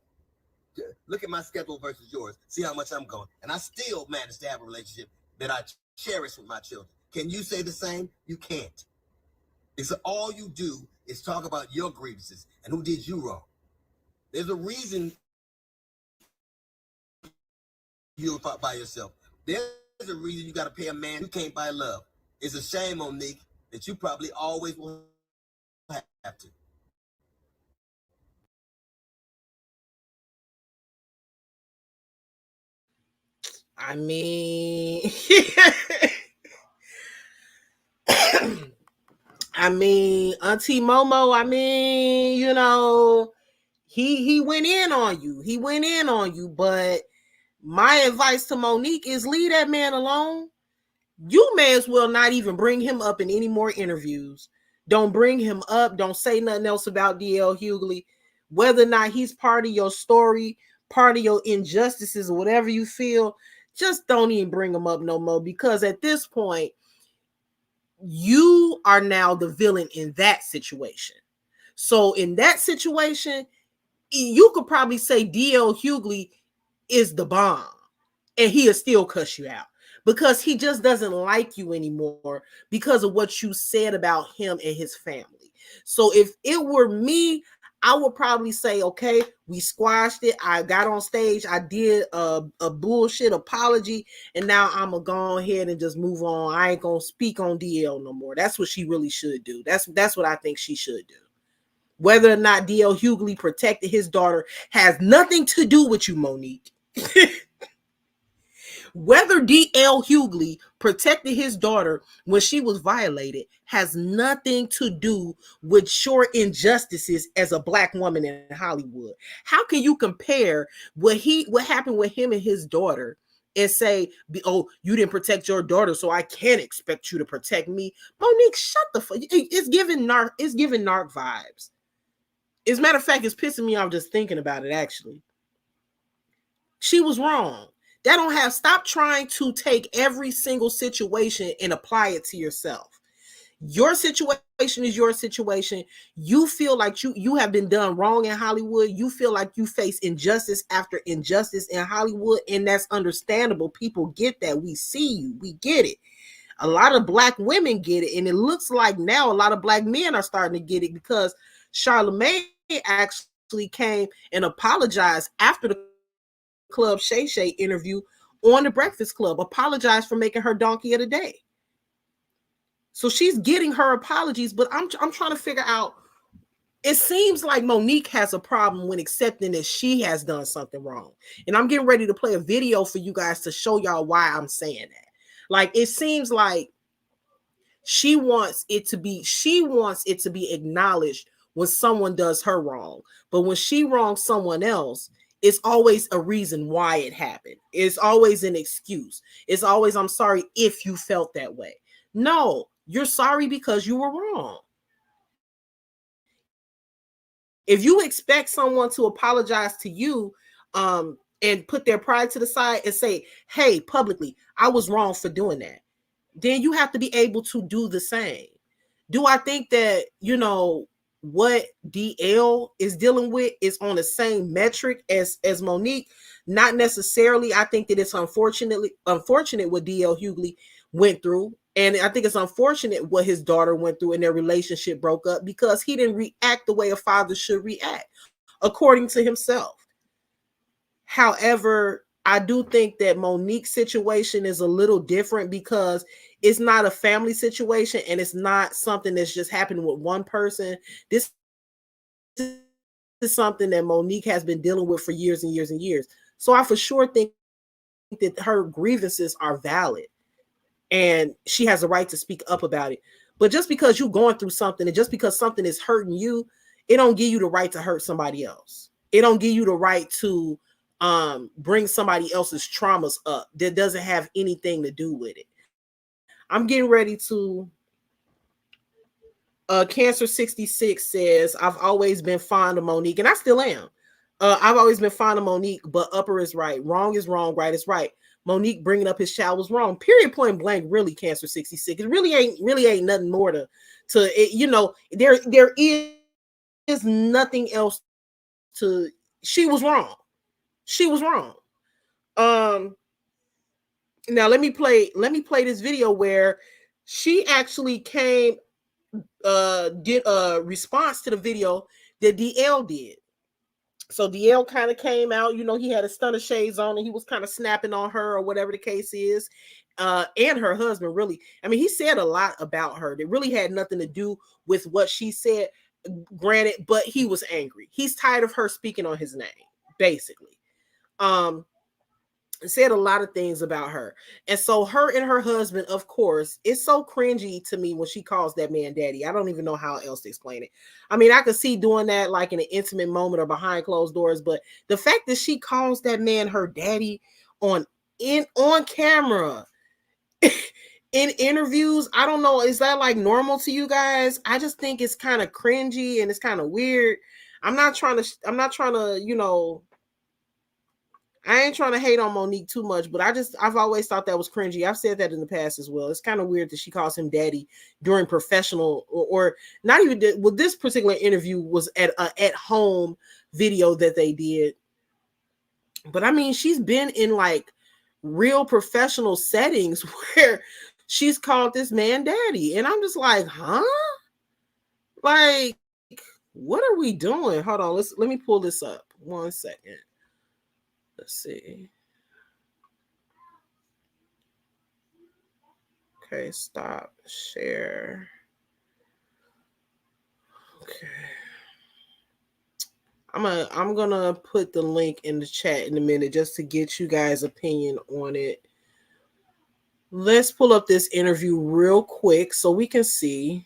Speaker 5: Look at my schedule versus yours. See how much I'm going. And I still manage to have a relationship that I cherish with my children. Can you say the same? You can't. It's all you do is talk about your grievances and who did you wrong. There's a reason you're by yourself. There's a reason you got to pay a man who can't buy love. It's a shame, Monique, that you probably always will have to.
Speaker 1: I mean, I mean, Auntie Momo, I mean, you know, he went in on you. He went in on you, but my advice to Monique is leave that man alone. You may as well not even bring him up in any more interviews. Don't bring him up. Don't say nothing else about DL Hughley. Whether or not he's part of your story, part of your injustices, or whatever you feel, just don't even bring him up no more, because at this point, you are now the villain in that situation. So in that situation, you could probably say DL Hughley is the bomb, and he'll still cuss you out because he just doesn't like you anymore because of what you said about him and his family. So if it were me, I would probably say, okay, we squashed it. I got on stage. I did a bullshit apology. And now I'm going to go ahead and just move on. I ain't going to speak on DL no more. That's what she really should do. That's what I think she should do. Whether or not DL Hughley protected his daughter has nothing to do with you, Monique. Whether DL Hughley protected his daughter when she was violated has nothing to do with your injustices as a black woman in Hollywood. How can you compare what happened with him and his daughter and say, oh, you didn't protect your daughter, so I can't expect you to protect me? Monique, shut the fuck. It's giving narc vibes. As a matter of fact, it's pissing me off just thinking about it, actually. She was wrong. Stop trying to take every single situation and apply it to yourself. Your situation is your situation. You feel like you have been done wrong in Hollywood. You feel like you face injustice after injustice in Hollywood, and that's understandable. People get that. We see you. We get it. A lot of black women get it, and it looks like now a lot of black men are starting to get it because Charlamagne actually came and apologized after the Club Shay Shay interview on the Breakfast Club, apologized for making her donkey of the day. So she's getting her apologies, but I'm trying to figure out, it seems like Monique has a problem when accepting that she has done something wrong. And I'm getting ready to play a video for you guys to show y'all why I'm saying that. Like, it seems like she wants it to be acknowledged when someone does her wrong. But when she wrongs someone else, it's always a reason why it happened. It's always an excuse. It's always, I'm sorry if you felt that way. No, you're sorry because you were wrong. If you expect someone to apologize to you and put their pride to the side and say, hey, publicly, I was wrong for doing that, then you have to be able to do the same. Do I think that, what DL is dealing with is on the same metric as Monique? Not necessarily. I think that it's unfortunate what DL Hughley went through. And I think it's unfortunate what his daughter went through and their relationship broke up because he didn't react the way a father should react, according to himself. However, I do think that Monique's situation is a little different because it's not a family situation and it's not something that's just happened with one person. This is something that Monique has been dealing with for years and years and years. So I for sure think that her grievances are valid and she has a right to speak up about it. But just because you're going through something and just because something is hurting you, it don't give you the right to hurt somebody else. It don't give you the right to bring somebody else's traumas up that doesn't have anything to do with it. I'm getting ready to Cancer 66 says, I've always been fond of Monique, and I still am. I've always been fond of Monique, but upper is right. Wrong is wrong, right is right. Monique bringing up his child was wrong. Period, point blank, really, Cancer 66. It really ain't nothing more to it, you know, there is nothing else to she was wrong. She was wrong. Now let me play this video where she actually did a response to the video that DL did. So DL kind of came out, you know, he had a stunner shades on and he was kind of snapping on her or whatever the case is. And her husband, really. I mean, he said a lot about her that really had nothing to do with what she said, granted, but he was angry. He's tired of her speaking on his name, basically. Said a lot of things about her. And so her and her husband, of course, it's so cringy to me when she calls that man daddy. I don't even know how else to explain it. I mean, I could see doing that like in an intimate moment or behind closed doors, but the fact that she calls that man her daddy on camera in interviews, I don't know, is that like normal to you guys? I just think it's kind of cringy and it's kind of weird. I'm not trying to, you know, I ain't trying to hate on Monique too much, but I've always thought that was cringy. I've said that in the past as well. It's kind of weird that she calls him daddy during professional or not even well, this particular interview was at home video that they did. But I mean, she's been in like real professional settings where she's called this man daddy. And I'm just like, huh? Like, what are we doing? Hold on. Let me pull this up. 1 second. Let's see. Okay, stop, share. Okay. I'm gonna put the link in the chat in a minute just to get you guys' opinion on it. Let's pull up this interview real quick so we can see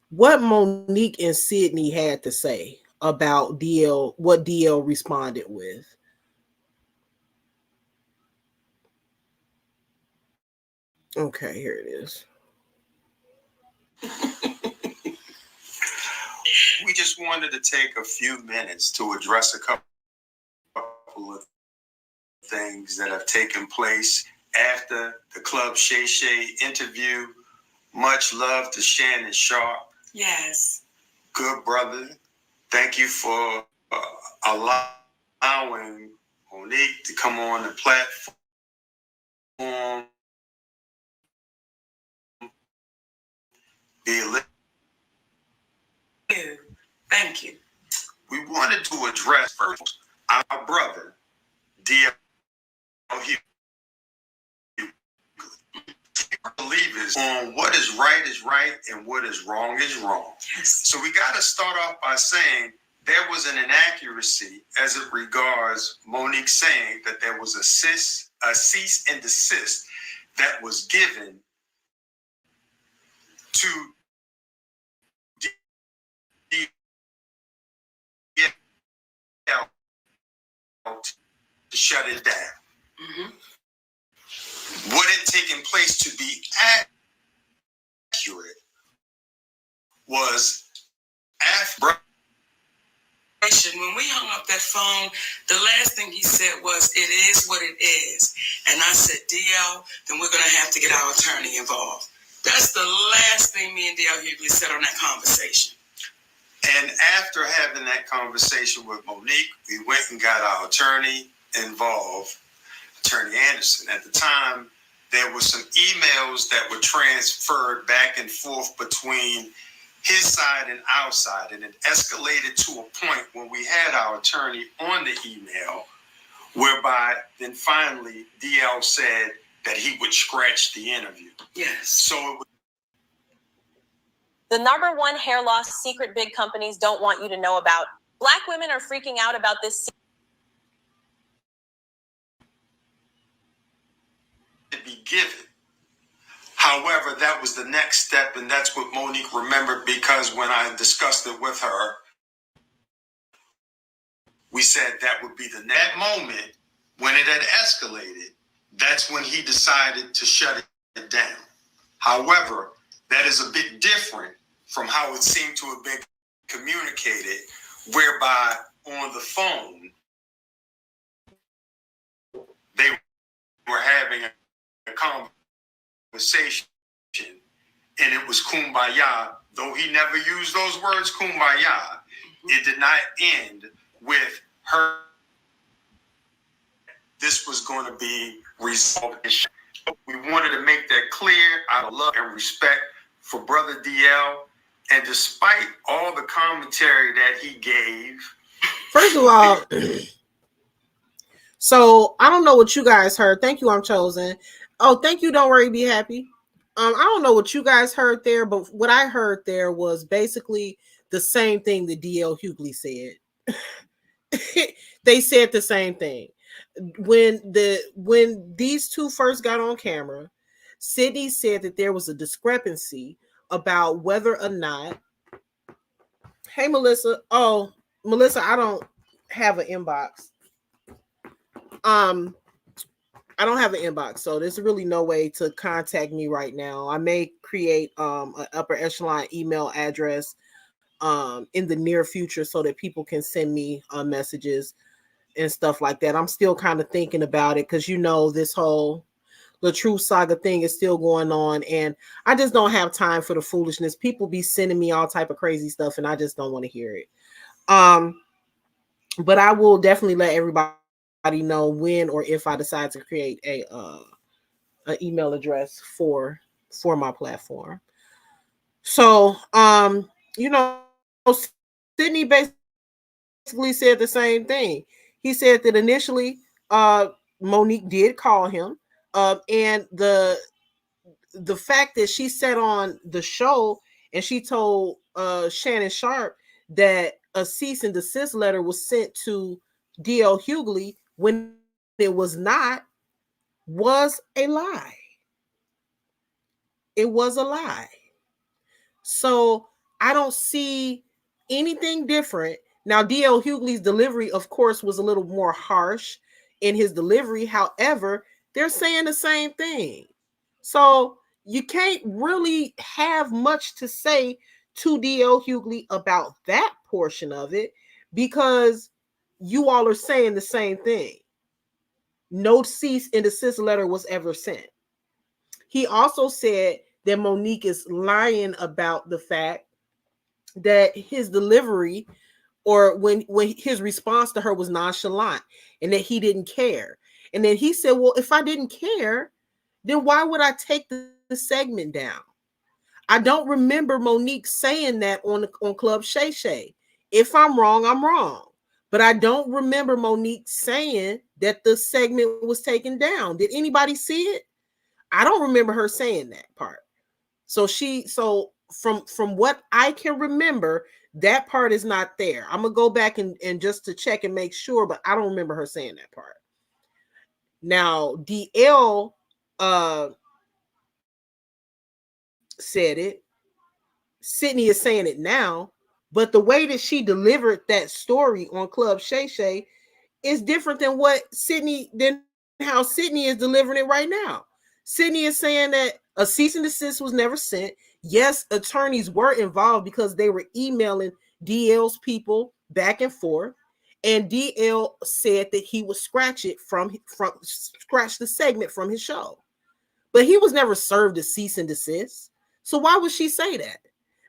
Speaker 1: what Monique and Sydney had to say about DL, what DL responded with. Okay, here it is.
Speaker 6: We just wanted to take a few minutes to address a couple of things that have taken place after the Club Shay Shay interview. Much love to Shannon Sharp.
Speaker 7: Yes.
Speaker 6: Good brother. Thank you for allowing Monique to come on the platform.
Speaker 7: Thank you.
Speaker 6: We wanted to address first our brother, DL Hughley. Believers on what is right and what is wrong.
Speaker 7: Yes.
Speaker 6: So we got to start off by saying there was an inaccuracy as it regards Monique saying that there was a cease and desist that was given to DL to shut it down.
Speaker 7: Mm-hmm.
Speaker 6: What had taken place, to be accurate, was after.
Speaker 7: When we hung up that phone, the last thing he said was, "It is what it is." And I said, DL, then we're going to have to get our attorney involved. That's the last thing me and DL Hughley said on that conversation.
Speaker 6: And after having that conversation with Monique, we went and got our attorney involved, Attorney Anderson. At the time, there were some emails that were transferred back and forth between his side and our side, and it escalated to a point when we had our attorney on the email, whereby then finally DL said that he would scratch the interview.
Speaker 7: Yes.
Speaker 6: So it was
Speaker 8: the number one hair loss secret big companies don't want you to know about. Black women are freaking out about this.
Speaker 6: To be given. However, that was the next step, and that's what Monique remembered, because when I discussed it with her, we said that would be that moment when it had escalated. That's when he decided to shut it down. However, that is a bit different from how it seemed to have been communicated whereby on the phone they were having a conversation and it was kumbaya. Though he never used those words, kumbaya, it did not end with her. This was going to be resolved. We wanted to make that clear out of love and respect for Brother DL. And despite all the commentary that he gave.
Speaker 1: First of all, so I don't know what you guys heard. Thank you, I'm chosen. Oh, thank you. Don't worry, be happy. I don't know what you guys heard there, but what I heard there was basically the same thing that DL Hughley said. They said the same thing. When these two first got on camera, Sydney said that there was a discrepancy about whether or not. Hey, Melissa. Oh, Melissa, I don't have an inbox. I don't have an inbox, so there's really no way to contact me right now. I may create an upper echelon email address in the near future so that people can send me messages and stuff like that. I'm still kind of thinking about it because this whole the Truth Saga thing is still going on, and I just don't have time for the foolishness. People be sending me all type of crazy stuff, and I just don't want to hear it. But I will definitely let everybody know when or if I decide to create a an email address for my platform. So Sydney basically said the same thing. He said that initially Monique did call him, and the fact that she said on the show and she told Shannon Sharp that a cease and desist letter was sent to DL Hughley when it was not, was a lie. It was a lie. So I don't see anything different. Now, DL Hughley's delivery, of course, was a little more harsh in his delivery. However, they're saying the same thing. So you can't really have much to say to DL Hughley about that portion of it because you all are saying the same thing. No cease and desist letter was ever sent. He also said that Monique is lying about the fact that his delivery or when his response to her was nonchalant and that he didn't care. And then he said, well, if I didn't care, then why would I take the segment down? I don't remember Monique saying that on Club Shay Shay. If I'm wrong, I'm wrong. But I don't remember Monique saying that the segment was taken down. Did anybody see it? I don't remember her saying that part. So from what I can remember, that part is not there. I'm gonna go back and just to check and make sure, but I don't remember her saying that part. Now, DL said it. Sydney is saying it now, but the way that she delivered that story on Club Shay Shay is different than how Sydney is delivering it right now. Sydney is saying that a cease and desist was never sent. Yes, attorneys were involved because they were emailing DL's people back and forth. And DL said that he would scratch the segment from his show. But he was never served a cease and desist. So why would she say that?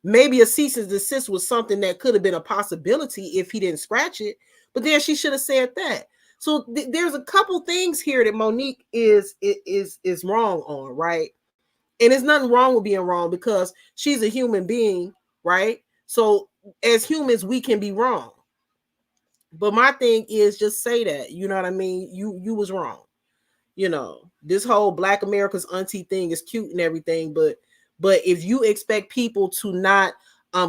Speaker 1: Maybe a cease and desist was something that could have been a possibility if he didn't scratch it. But then she should have said that. So there's a couple things here that Monique is wrong on, right? And there's nothing wrong with being wrong because she's a human being, right? So as humans, we can be wrong. But my thing is just say that, you know what I mean? You was wrong. This whole Black America's Auntie thing is cute and everything, but if you expect people to not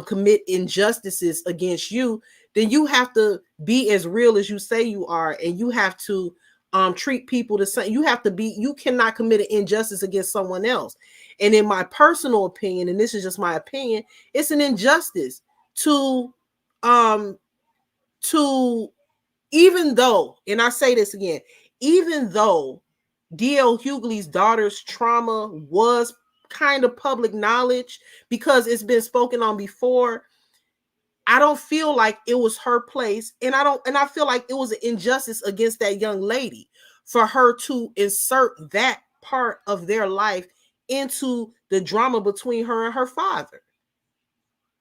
Speaker 1: commit injustices against you, then you have to be as real as you say you are, and you have to treat people the same. You cannot commit an injustice against someone else. And in my personal opinion, and this is just my opinion, it's an injustice to even though, and I say this again, even though DL Hughley's daughter's trauma was kind of public knowledge because it's been spoken on before, I don't feel like it was her place, and I feel like it was an injustice against that young lady for her to insert that part of their life into the drama between her and her father.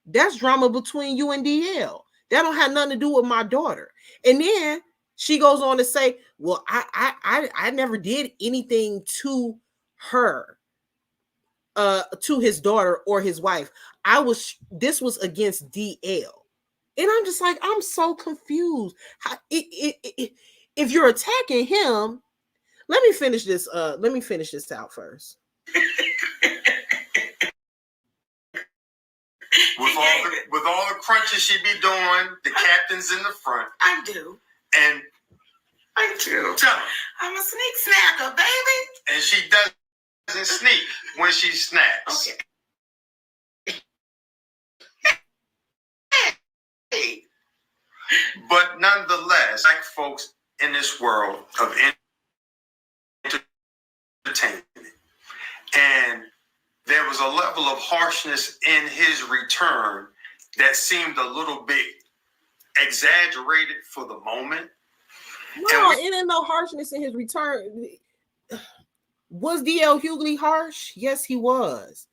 Speaker 1: That's drama between you and DL. That don't have nothing to do with my daughter. And then she goes on to say, well, I never did anything to her, to his daughter or his wife. This was against DL. And I'm just like, I'm so confused. If you're attacking him, let me finish this out first.
Speaker 6: With all the crunches she be doing, the captain's in the front.
Speaker 7: I do.
Speaker 6: And
Speaker 7: I do.
Speaker 6: tell me.
Speaker 7: I'm a sneak snacker, baby.
Speaker 6: And she doesn't sneak when she snacks.
Speaker 7: Okay. Hey.
Speaker 6: But nonetheless, like folks in this world of entertainment, and there was a level of harshness in his return that seemed a little bit exaggerated for the moment.
Speaker 1: No, it ain't no harshness in his return. Was DL Hughley harsh? Yes, he was.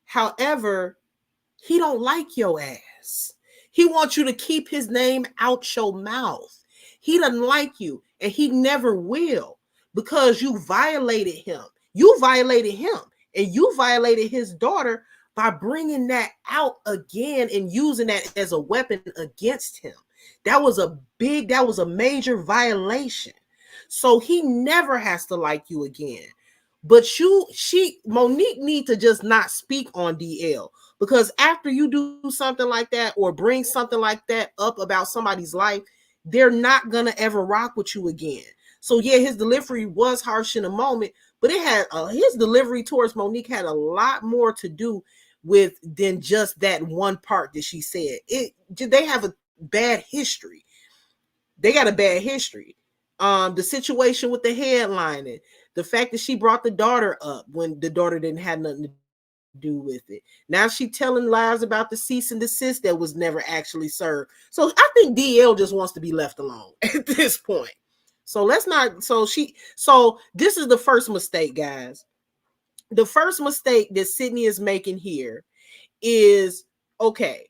Speaker 1: However, he don't like your ass. He wants you to keep his name out your mouth. He doesn't like you, and he never will, because you violated him. You violated him, and you violated his daughter by bringing that out again and using that as a weapon against him. That was a major violation. So he never has to like you again. But Monique need to just not speak on DL, because after you do something like that or bring something like that up about somebody's life, they're not gonna ever rock with you again. So yeah, his delivery was harsh in a moment, but it had his delivery towards Monique had a lot more to do with than just that one part that she said. They have a bad history. They got a bad history. The situation with the headlining, the fact that she brought the daughter up when the daughter didn't have nothing to do with it. Now she telling lies about the cease and desist that was never actually served. So I think DL just wants to be left alone at this point. So let's not. So this is the first mistake, guys. The first mistake that Sydney is making here is, okay,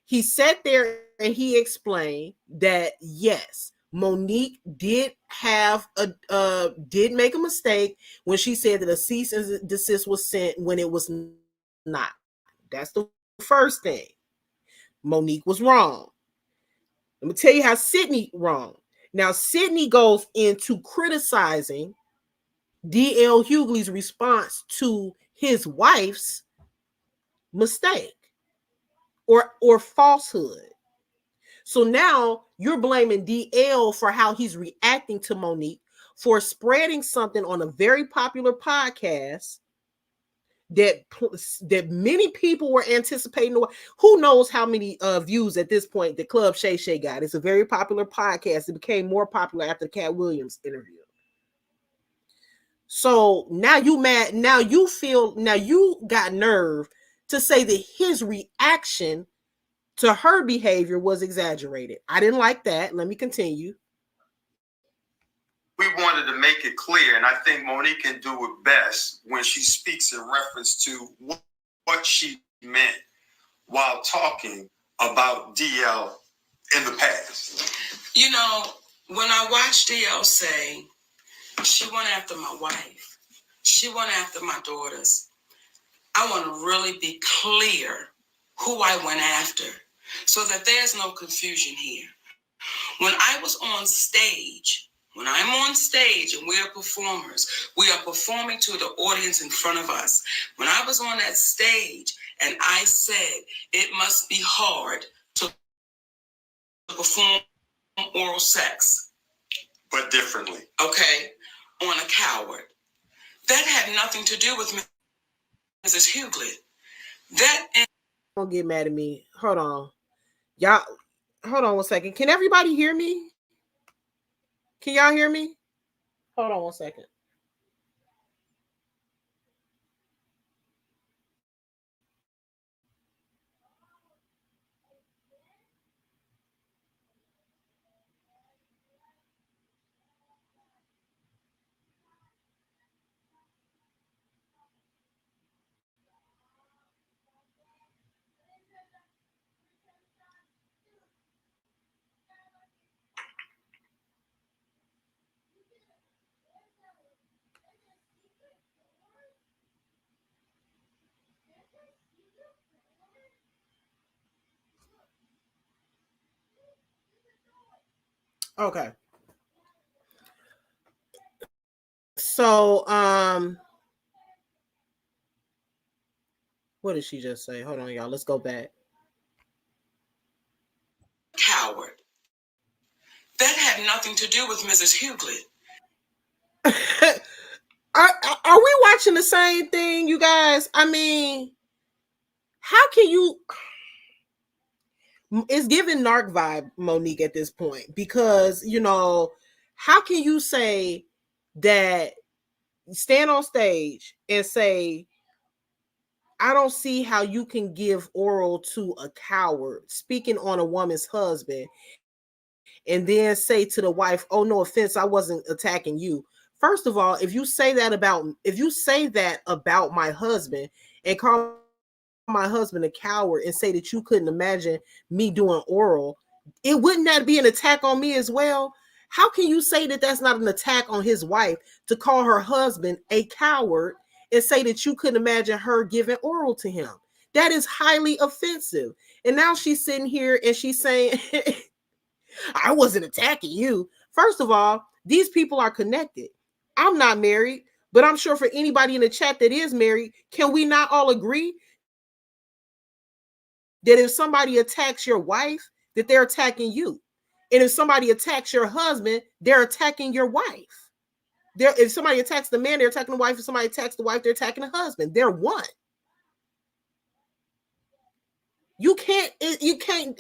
Speaker 1: he sat there and he explained that yes, Monique did make a mistake when she said that a cease and desist was sent when it was not. That's the first thing. Monique was wrong. Let me tell you how Sydney wrong. Now Sydney goes into criticizing DL Hughley's response to his wife's mistake or falsehood. So now you're blaming DL for how he's reacting to Monique for spreading something on a very popular podcast that many people were anticipating. Who knows how many views at this point the Club Shay Shay got? It's a very popular podcast. It became more popular after the Cat Williams interview. So now you mad. Now you got nerve to say that his reaction to her behavior was exaggerated. I didn't like that. Let me continue.
Speaker 6: We wanted to make it clear, and I think Monique can do it best when she speaks in reference to what she meant while talking about DL in the past.
Speaker 7: You know, when I watched DL say, she went after my wife, she went after my daughters, I want to really be clear who I went after so that there's no confusion here. When I was on stage, when I'm on stage and we are performers, we are performing to the audience in front of us. When I was on that stage and I said it must be hard to perform oral sex.
Speaker 6: But differently.
Speaker 7: Okay, on a coward. That had nothing to do with Mrs. Hughley.
Speaker 1: Don't get mad at me. Hold on. Y'all, hold on one second. Can everybody hear me? Can y'all hear me? Hold on one second. Okay. So, what did she just say? Hold on, y'all. Let's go back.
Speaker 7: Coward. That had nothing to do with Mrs. Hughley.
Speaker 1: Are we watching the same thing, you guys? I mean, how can you? It's giving narc vibe, Monique, at this point, because how can you say that? Stand on stage and say, I don't see how you can give oral to a coward, speaking on a woman's husband, and then say to the wife, oh, no offense, I wasn't attacking you. First of all, if you say that about my husband and call my husband a coward and say that you couldn't imagine me doing oral, wouldn't that be an attack on me as well? How can you say that that's not an attack on his wife to call her husband a coward and say that you couldn't imagine her giving oral to him? That is highly offensive. And now she's sitting here and she's saying, I wasn't attacking you. First of all, these people are connected. I'm not married, but I'm sure for anybody in the chat that is married, can we not all agree that if somebody attacks your wife, that they're attacking you? And if somebody attacks your husband, they're attacking your wife. If somebody attacks the man, they're attacking the wife. If somebody attacks the wife, they're attacking the husband. They're one. You can't,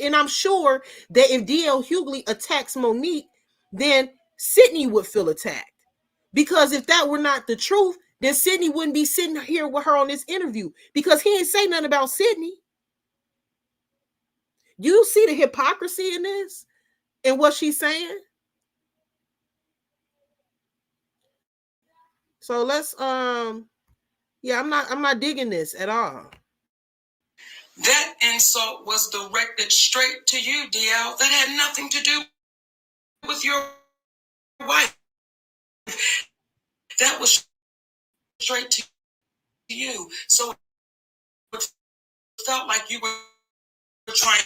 Speaker 1: and I'm sure that if DL Hughley attacks Monique, then Sydney would feel attacked. Because if that were not the truth, then Sydney wouldn't be sitting here with her on this interview, because he ain't say nothing about Sydney. You see the hypocrisy in this and what she's saying? So let's yeah, I'm not digging this at all.
Speaker 7: That insult was directed straight to you, DL. That had nothing to do with your wife. That was straight to you. So it felt like you were trying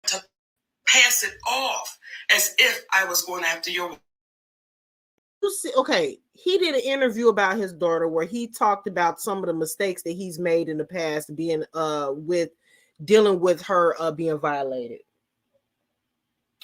Speaker 7: to pass it off as if I was going after your wife.
Speaker 1: Okay, he did an interview about his daughter where he talked about some of the mistakes that he's made in the past, being with dealing with her being violated,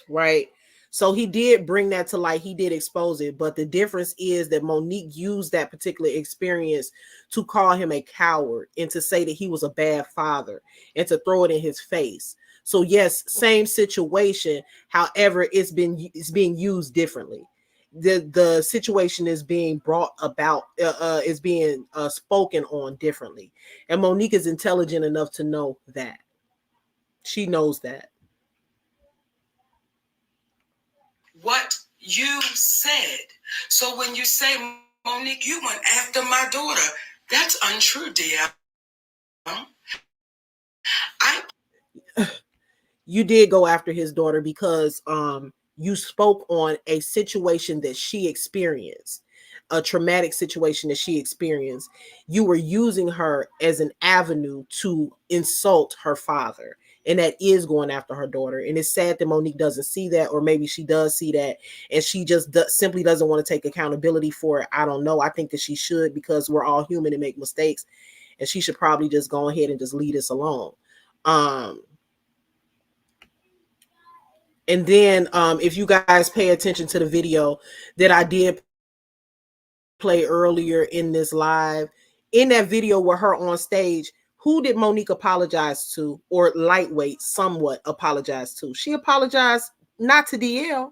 Speaker 1: right? So he did bring that to light. He did expose it, but the difference is that Monique used that particular experience to call him a coward and to say that he was a bad father and to throw it in his face. So yes, same situation. However, it's being used differently. The situation is being brought about, is being spoken on differently. And Monique is intelligent enough to know that. She knows that.
Speaker 7: What you said. So when you say, Monique, you went after my daughter, that's untrue, dear.
Speaker 1: You did go after his daughter because you spoke on a situation that she experienced, a traumatic situation that she experienced. You were using her as an avenue to insult her father, and that is going after her daughter. And it's sad that Monique doesn't see that, or maybe she does see that and she just simply doesn't want to take accountability for it. I don't know. I think that she should, because we're all human and make mistakes, and she should probably just go ahead and just leave us alone. And then if you guys pay attention to the video that I did play earlier in this live, in that video with her on stage, who did Monique apologize to, or lightweight somewhat apologize to? She apologized not to DL,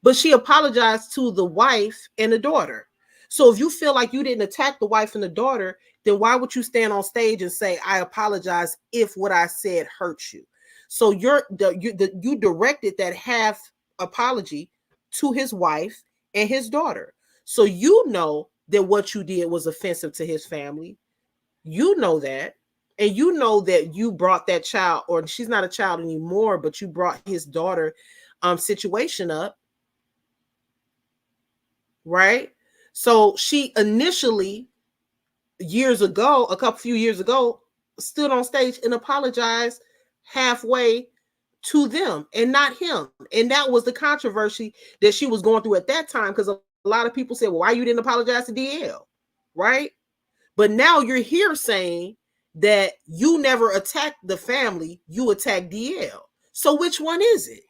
Speaker 1: but she apologized to the wife and the daughter. So if you feel like you didn't attack the wife and the daughter, then why would you stand on stage and say, I apologize if what I said hurt you? So you directed that half apology to his wife and his daughter. So you know that what you did was offensive to his family. You know that. And you know that you brought that child, or she's not a child anymore, but you brought his daughter situation up. Right? So she initially, few years ago, stood on stage and apologized halfway to them and not him. And that was the controversy that she was going through at that time, because a lot of people said, well, why you didn't apologize to DL, right? But now you're here saying that you never attacked the family, you attacked DL. So which one is it?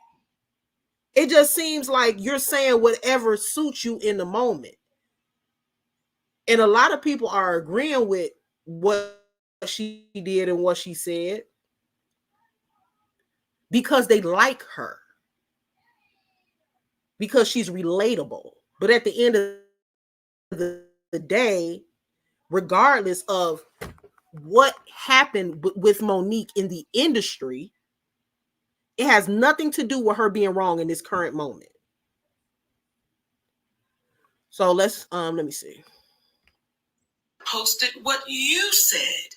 Speaker 1: It just seems like you're saying whatever suits you in the moment. And a lot of people are agreeing with what she did and what she said because they like her, because she's relatable. But at the end of the day, regardless of what happened with Monique in the industry, it has nothing to do with her being wrong in this current moment. So let me see.
Speaker 7: Posted what you said.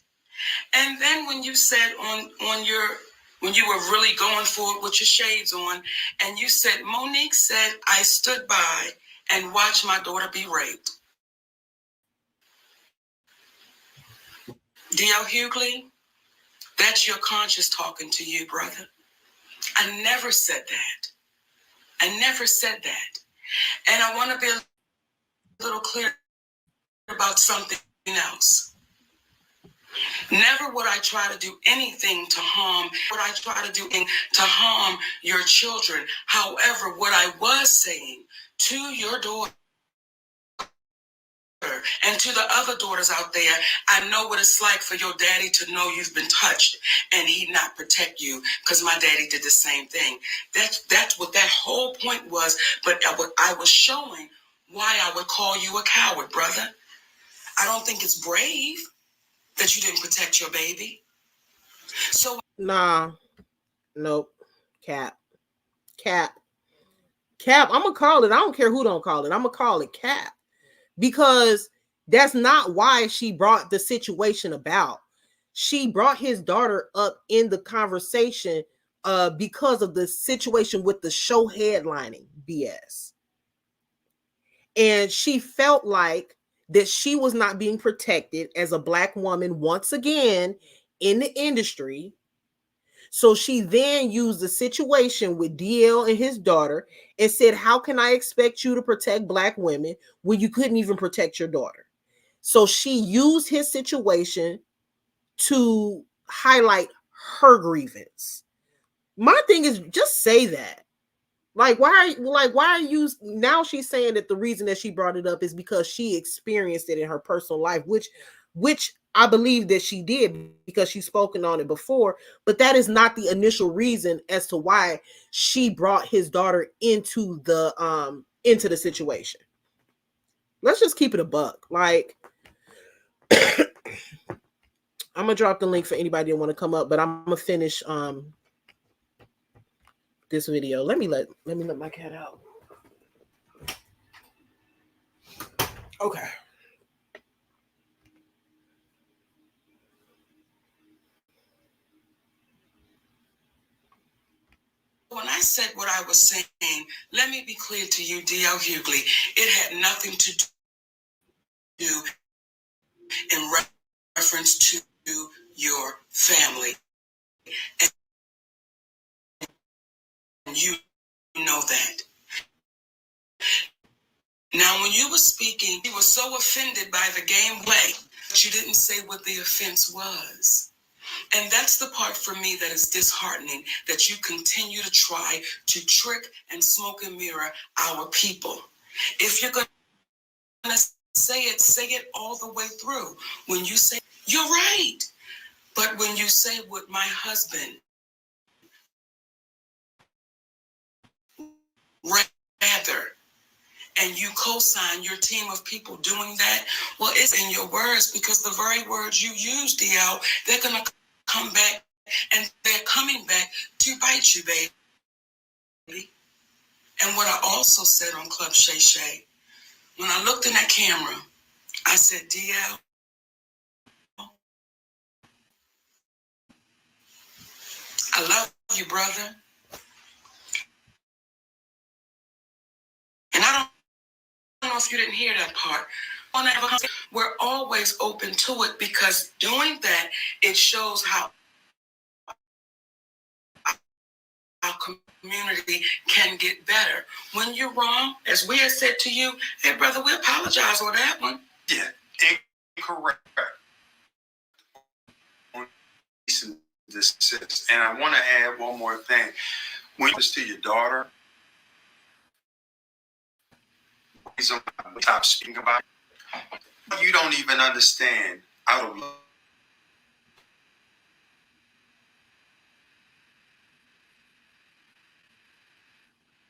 Speaker 7: And then when you said on your, when you were really going for it with your shades on, and you said, Monique said, I stood by and watched my daughter be raped. D.L. Hughley, that's your conscience talking to you, brother. I never said that. I never said that. And I want to be a little clear about something else. Never would I try to do anything to harm, your children. However, what I was saying to your daughter and to the other daughters out there, I know what it's like for your daddy to know you've been touched and he not protect you, because my daddy did the same thing. That's what that whole point was. But I was showing why I would call you a coward, brother. I don't think it's brave that you didn't protect your baby. So
Speaker 1: Nah, nope. Cap. I'm gonna call it. I don't care who don't call it. I'm gonna call it cap, because that's not why she brought the situation about. She brought his daughter up in the conversation because of the situation with the show headlining BS. And she felt like that she was not being protected as a Black woman once again in the industry. So she then used the situation with DL and his daughter and said, how can I expect you to protect Black women when you couldn't even protect your daughter? So she used his situation to highlight her grievance. My thing is, just say that. Why are you now? She's saying that the reason that she brought it up is because she experienced it in her personal life, which I believe that she did, because she's spoken on it before. But that is not the initial reason as to why she brought his daughter into the situation. Let's just keep it a buck. Like, I'm gonna drop the link for anybody that want to come up, but I'm gonna finish this video. Let me let my cat out. Okay.
Speaker 7: when I said what I was saying, let me be clear to you, D.L. Hughley, it had nothing to do in reference to your family. And you know that. Now, when you were speaking, you were so offended by the game play, but you didn't say what the offense was. And that's the part for me that is disheartening, that you continue to try to trick and smoke and mirror our people. If you're going to say it all the way through. When you say, you're right. But when you say what my husband, rather, and you co-sign your team of people doing that, well, it's in your words, because the very words you use, DL, they're going to come back, and they're coming back to bite you, baby. And what I also said on Club Shay Shay, when I looked in that camera, I said, DL, I love you, brother. And I don't know if you didn't hear that part. We're always open to it, because doing that, it shows how community can get better. When you're wrong, as we have said to you, hey brother, we apologize on that one.
Speaker 6: Yeah, incorrect. And I want to add one more thing. When this to your daughter, stop speaking about it. You don't even understand out of love.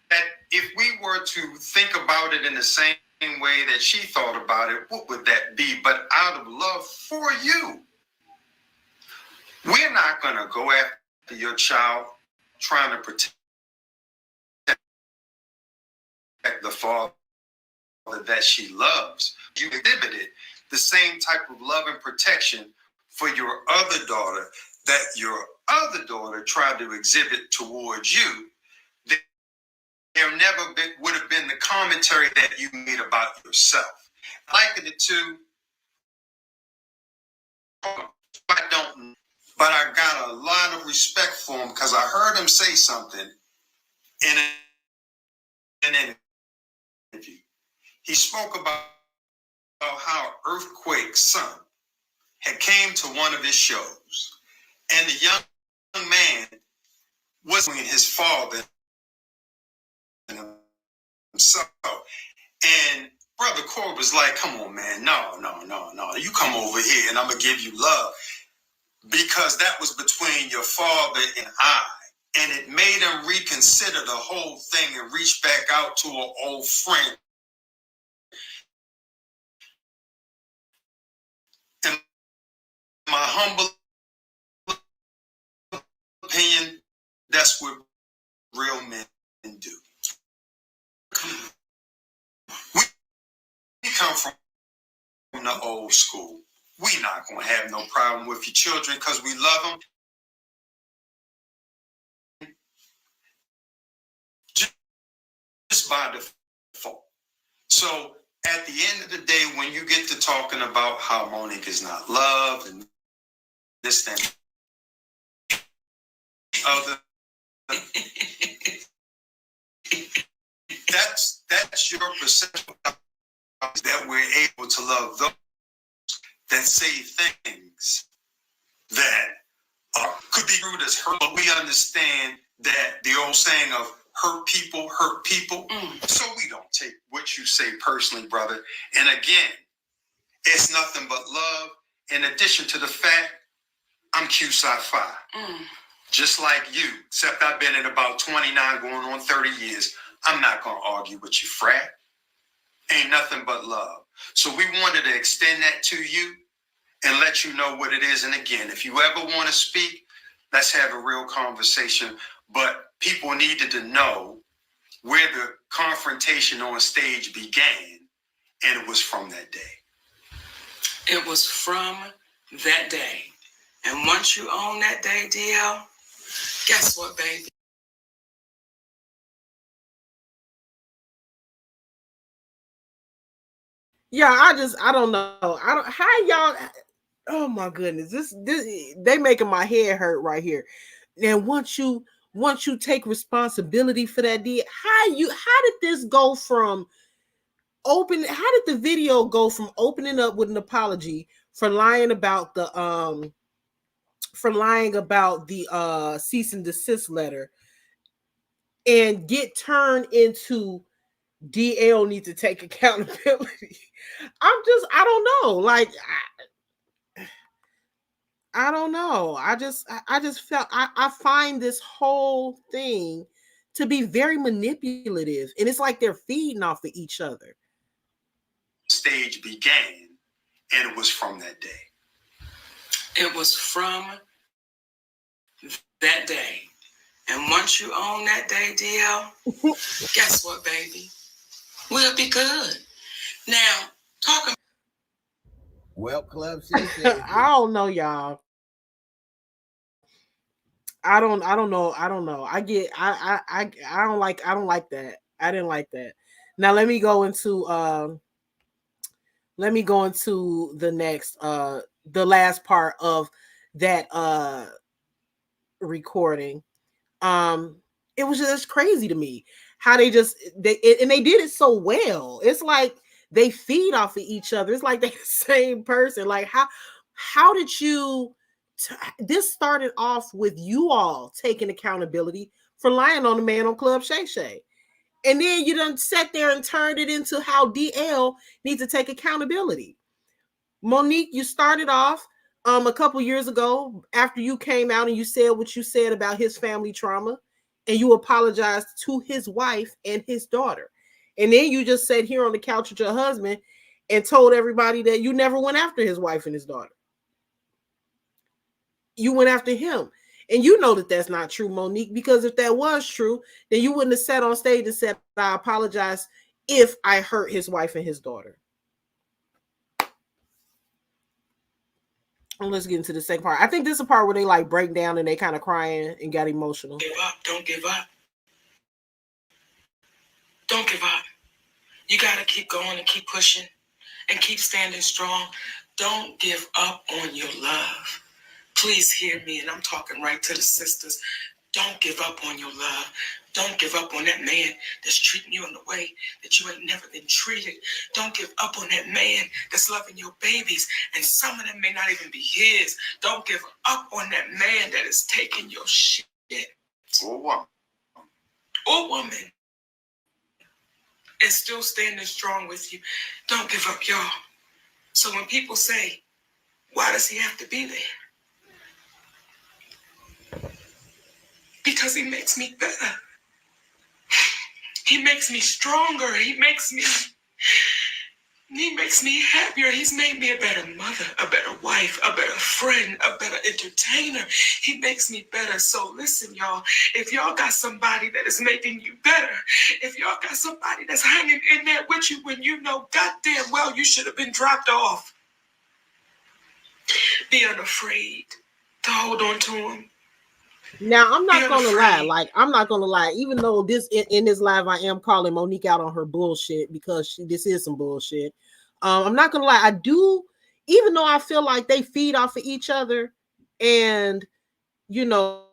Speaker 6: That if we were to think about it in the same way that she thought about it, what would that be? But out of love for you. We're not going to go after your child trying to protect the father that she loves. You exhibited the same type of love and protection for your other daughter that your other daughter tried to exhibit towards you. There never would have been the commentary that you made about yourself. I liken it to, I don't, but I got a lot of respect for him because I heard him say something in an interview. He spoke about how Earthquake's son had came to one of his shows, and the young man was his father and himself. And Brother Corey was like, come on, man, no. You come over here and I'm going to give you love. Because that was between your father and I. And it made him reconsider the whole thing and reach back out to an old friend. In my humble opinion, that's what real men do. We come from the old school. We're not going to have no problem with your children because we love them. Just by default. So at the end of the day, when you get to talking about how Monique is not loved and this, that, other, that's your perception that we're able to love those that say things that could be rude as hurt, but we understand that the old saying of hurt people. So we don't take what you say personally, brother. And again, it's nothing but love. In addition to the fact, I'm Q-Sci-Fi. Just like you, except I've been in about 29 going on 30 years. I'm not going to argue with you, frat. Ain't nothing but love. So we wanted to extend that to you and let you know what it is. And again, if you ever want to speak, let's have a real conversation. But people needed to know where the confrontation on stage began, and it was from that day.
Speaker 7: It was from that day. And once you own that day, DL, guess what, baby?
Speaker 1: Yeah, I don't know. How y'all, oh my goodness. This they making my head hurt right here. And once you take responsibility for that deed, how did this go from how did the video go from opening up with an apology for lying about the cease and desist letter and get turned into DL need to take accountability? I don't know. Like, I don't know. I just felt I find this whole thing to be very manipulative, and it's like they're feeding off of each other.
Speaker 6: Stage began, and it was from that day.
Speaker 7: It was from that day. And once you own that day, DL, guess what, baby? We'll be good. Now, talking.
Speaker 5: Well, Club
Speaker 1: I don't know, y'all. I don't know. I don't know. I don't like that. I didn't like that. Now let me go into the next the last part of that recording. And it was just crazy to me how they did it so well. It's like they feed off of each other. It's like they're the same person. Like how did you this started off with you all taking accountability for lying on the man on Club Shay Shay. And then you done sat there and turned it into how DL needs to take accountability. Monique, you started off a couple years ago after you came out and you said what you said about his family trauma, and you apologized to his wife and his daughter. And then you just sat here on the couch with your husband and told everybody that you never went after his wife and his daughter. You went after him. And you know that that's not true, Monique, because if that was true, then you wouldn't have sat on stage and said, I apologize if I hurt his wife and his daughter. And let's get into the second part. I think this is the part where they like break down and they kind of crying and got emotional.
Speaker 7: Give up. Don't give up. Don't give up. You got to keep going and keep pushing and keep standing strong. Don't give up on your love. Please hear me, and I'm talking right to the sisters. Don't give up on your love. Don't give up on that man that's treating you in a way that you ain't never been treated. Don't give up on that man that's loving your babies, and some of them may not even be his. Don't give up on that man that is taking your shit.
Speaker 6: Or woman.
Speaker 7: Or woman. And still standing strong with you. Don't give up, y'all. So when people say, why does he have to be there? Because he makes me better. He makes me stronger. He makes me happier. He's made me a better mother, a better wife, a better friend, a better entertainer. He makes me better. So listen, y'all, if y'all got somebody that is making you better, if y'all got somebody that's hanging in there with you when you know goddamn well you should have been dropped off, be unafraid to hold on to him.
Speaker 1: Now, I'm not going to lie. Like, I'm not going to lie. Even though in this live, I am calling Monique out on her bullshit because this is some bullshit. I'm not going to lie. I do, even though I feel like they feed off of each other and, you know,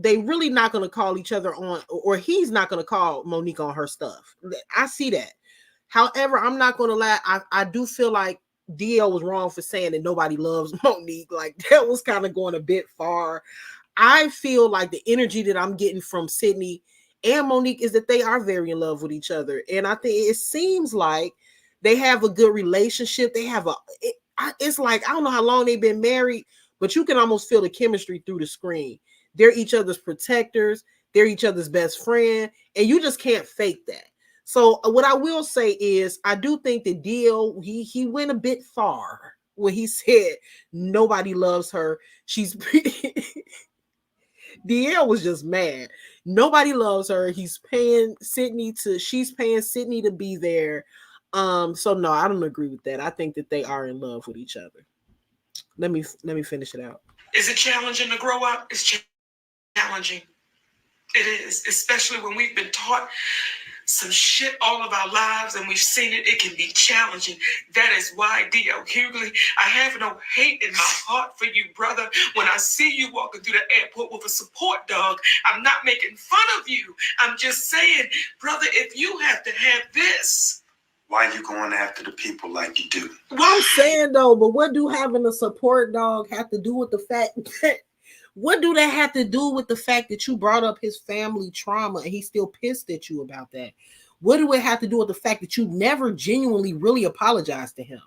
Speaker 1: they really not going to call each other on, or he's not going to call Monique on her stuff. I see that. However, I'm not going to lie. I do feel like DL was wrong for saying that nobody loves Monique. Like, that was kind of going a bit far. I feel like the energy that I'm getting from Sydney and Monique is that they are very in love with each other. And I think it seems like they have a good relationship. They have it's like, I don't know how long they've been married, but you can almost feel the chemistry through the screen. They're each other's protectors. They're each other's best friend. And you just can't fake that. So what I will say is I do think that DL, he went a bit far when he said nobody loves her. She's DL was just mad. Nobody loves her. She's paying Sydney to be there. So no, I don't agree with that. I think that they are in love with each other. Let me finish it out.
Speaker 7: Is it challenging to grow up? It's challenging. It is, especially when we've been taught some shit all of our lives and we've seen it. It can be challenging. That is why, D.L. Hughley, I have no hate in my heart for you, brother. When I see you walking through the airport with a support dog, I'm not making fun of you. I'm just saying, brother, if you have to have this,
Speaker 6: why are you going after the people like you do?
Speaker 1: Well, I'm saying though, but what do having a support dog have to do with the fact that what do that have to do with the fact that you brought up his family trauma and he's still pissed at you about that? What do it have to do with the fact that you never genuinely really apologized to him?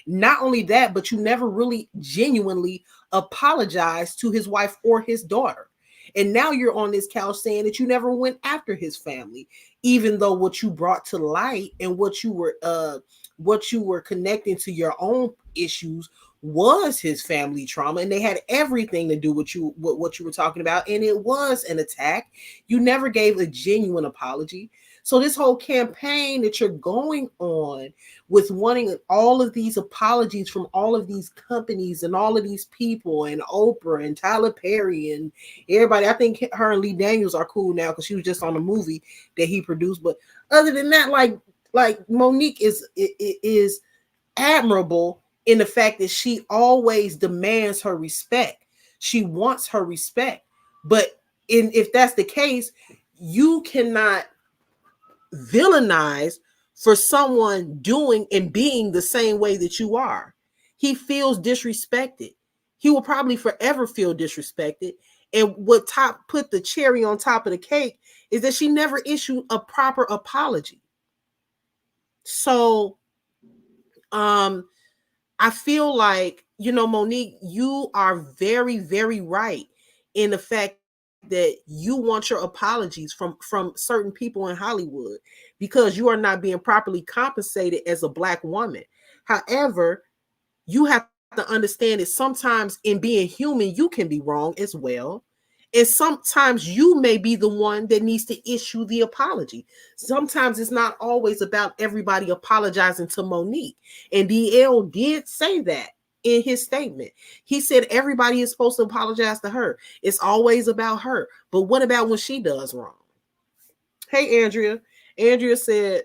Speaker 1: Not only that, but you never really genuinely apologized to his wife or his daughter. And now you're on this couch saying that you never went after his family, even though what you brought to light and what you were connecting to your own issues was his family trauma, and they had everything to do with what you were talking about, and it was an attack. You never gave a genuine apology. So this whole campaign that you're going on with wanting all of these apologies from all of these companies and all of these people and Oprah and Tyler Perry and everybody, I think her and Lee Daniels are cool now because she was just on a movie that he produced. But other than that, like Monique is admirable in the fact that she always demands her respect. She wants her respect. But if that's the case, you cannot villainize for someone doing and being the same way that you are. He feels disrespected. He will probably forever feel disrespected. And what put the cherry on top of the cake is that she never issued a proper apology. So I feel like, Monique, you are very, very right in the fact that you want your apologies from certain people in Hollywood because you are not being properly compensated as a Black woman. However, you have to understand that sometimes in being human, you can be wrong as well. And sometimes you may be the one that needs to issue the apology. Sometimes it's not always about everybody apologizing to Monique. And DL did say that in his statement. He said everybody is supposed to apologize to her. It's always about her. But what about when she does wrong? Hey, Andrea. Andrea said,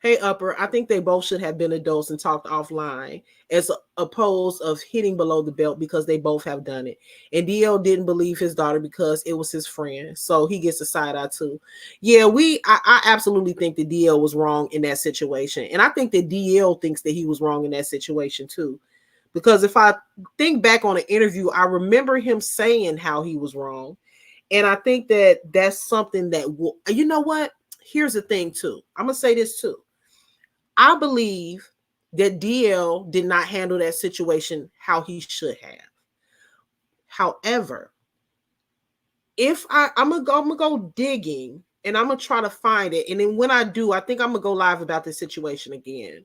Speaker 1: hey, Upper, I think they both should have been adults and talked offline as opposed of hitting below the belt because they both have done it. And DL didn't believe his daughter because it was his friend. So he gets a side eye too. Yeah, I absolutely think that DL was wrong in that situation. And I think that DL thinks that he was wrong in that situation too. Because if I think back on an interview, I remember him saying how he was wrong. And I think that that's something that will, you know what? Here's the thing too. I'm going to say this too. I believe that DL did not handle that situation how he should have. However, if I'm gonna go digging and I'm gonna try to find it, and then when I do, I think I'm gonna go live about this situation again.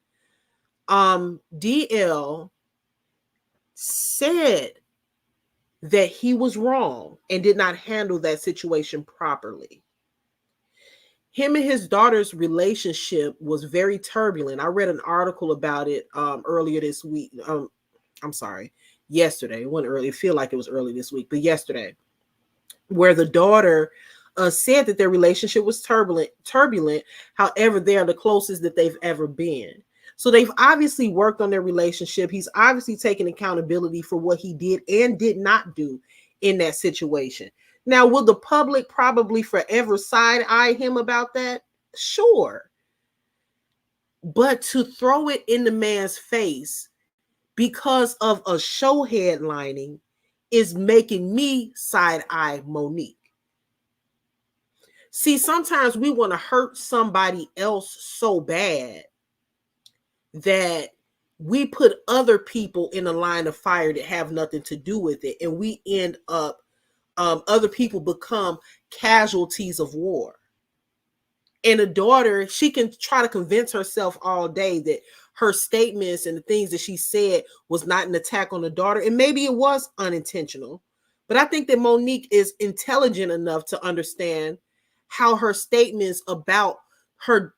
Speaker 1: DL said that he was wrong and did not handle that situation properly. Him and his daughter's relationship was very turbulent. I read an article about it earlier this week. I'm sorry, yesterday. It wasn't early. It feel like it was early this week, but yesterday, where the daughter said that their relationship was turbulent. However, they are the closest that they've ever been. So they've obviously worked on their relationship. He's obviously taken accountability for what he did and did not do in that situation. Now, will the public probably forever side-eye him about that? Sure. But to throw it in the man's face because of a show headlining is making me side-eye Monique. See, sometimes we want to hurt somebody else so bad that we put other people in a line of fire that have nothing to do with it. And we end up other people become casualties of war. And a daughter, she can try to convince herself all day that her statements and the things that she said was not an attack on the daughter. And maybe it was unintentional. But I think that Monique is intelligent enough to understand how her statements about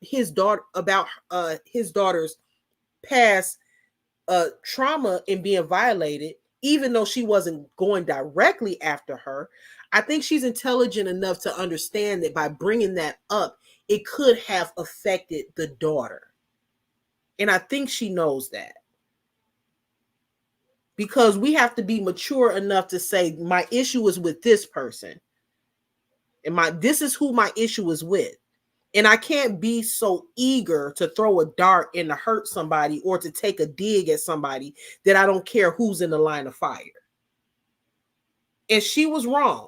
Speaker 1: his daughter's past trauma and being violated, even though she wasn't going directly after her, I think she's intelligent enough to understand that by bringing that up, it could have affected the daughter. And I think she knows that. Because we have to be mature enough to say, my issue is with this person. And this is who my issue is with. And I can't be so eager to throw a dart and to hurt somebody or to take a dig at somebody that I don't care who's in the line of fire. And she was wrong.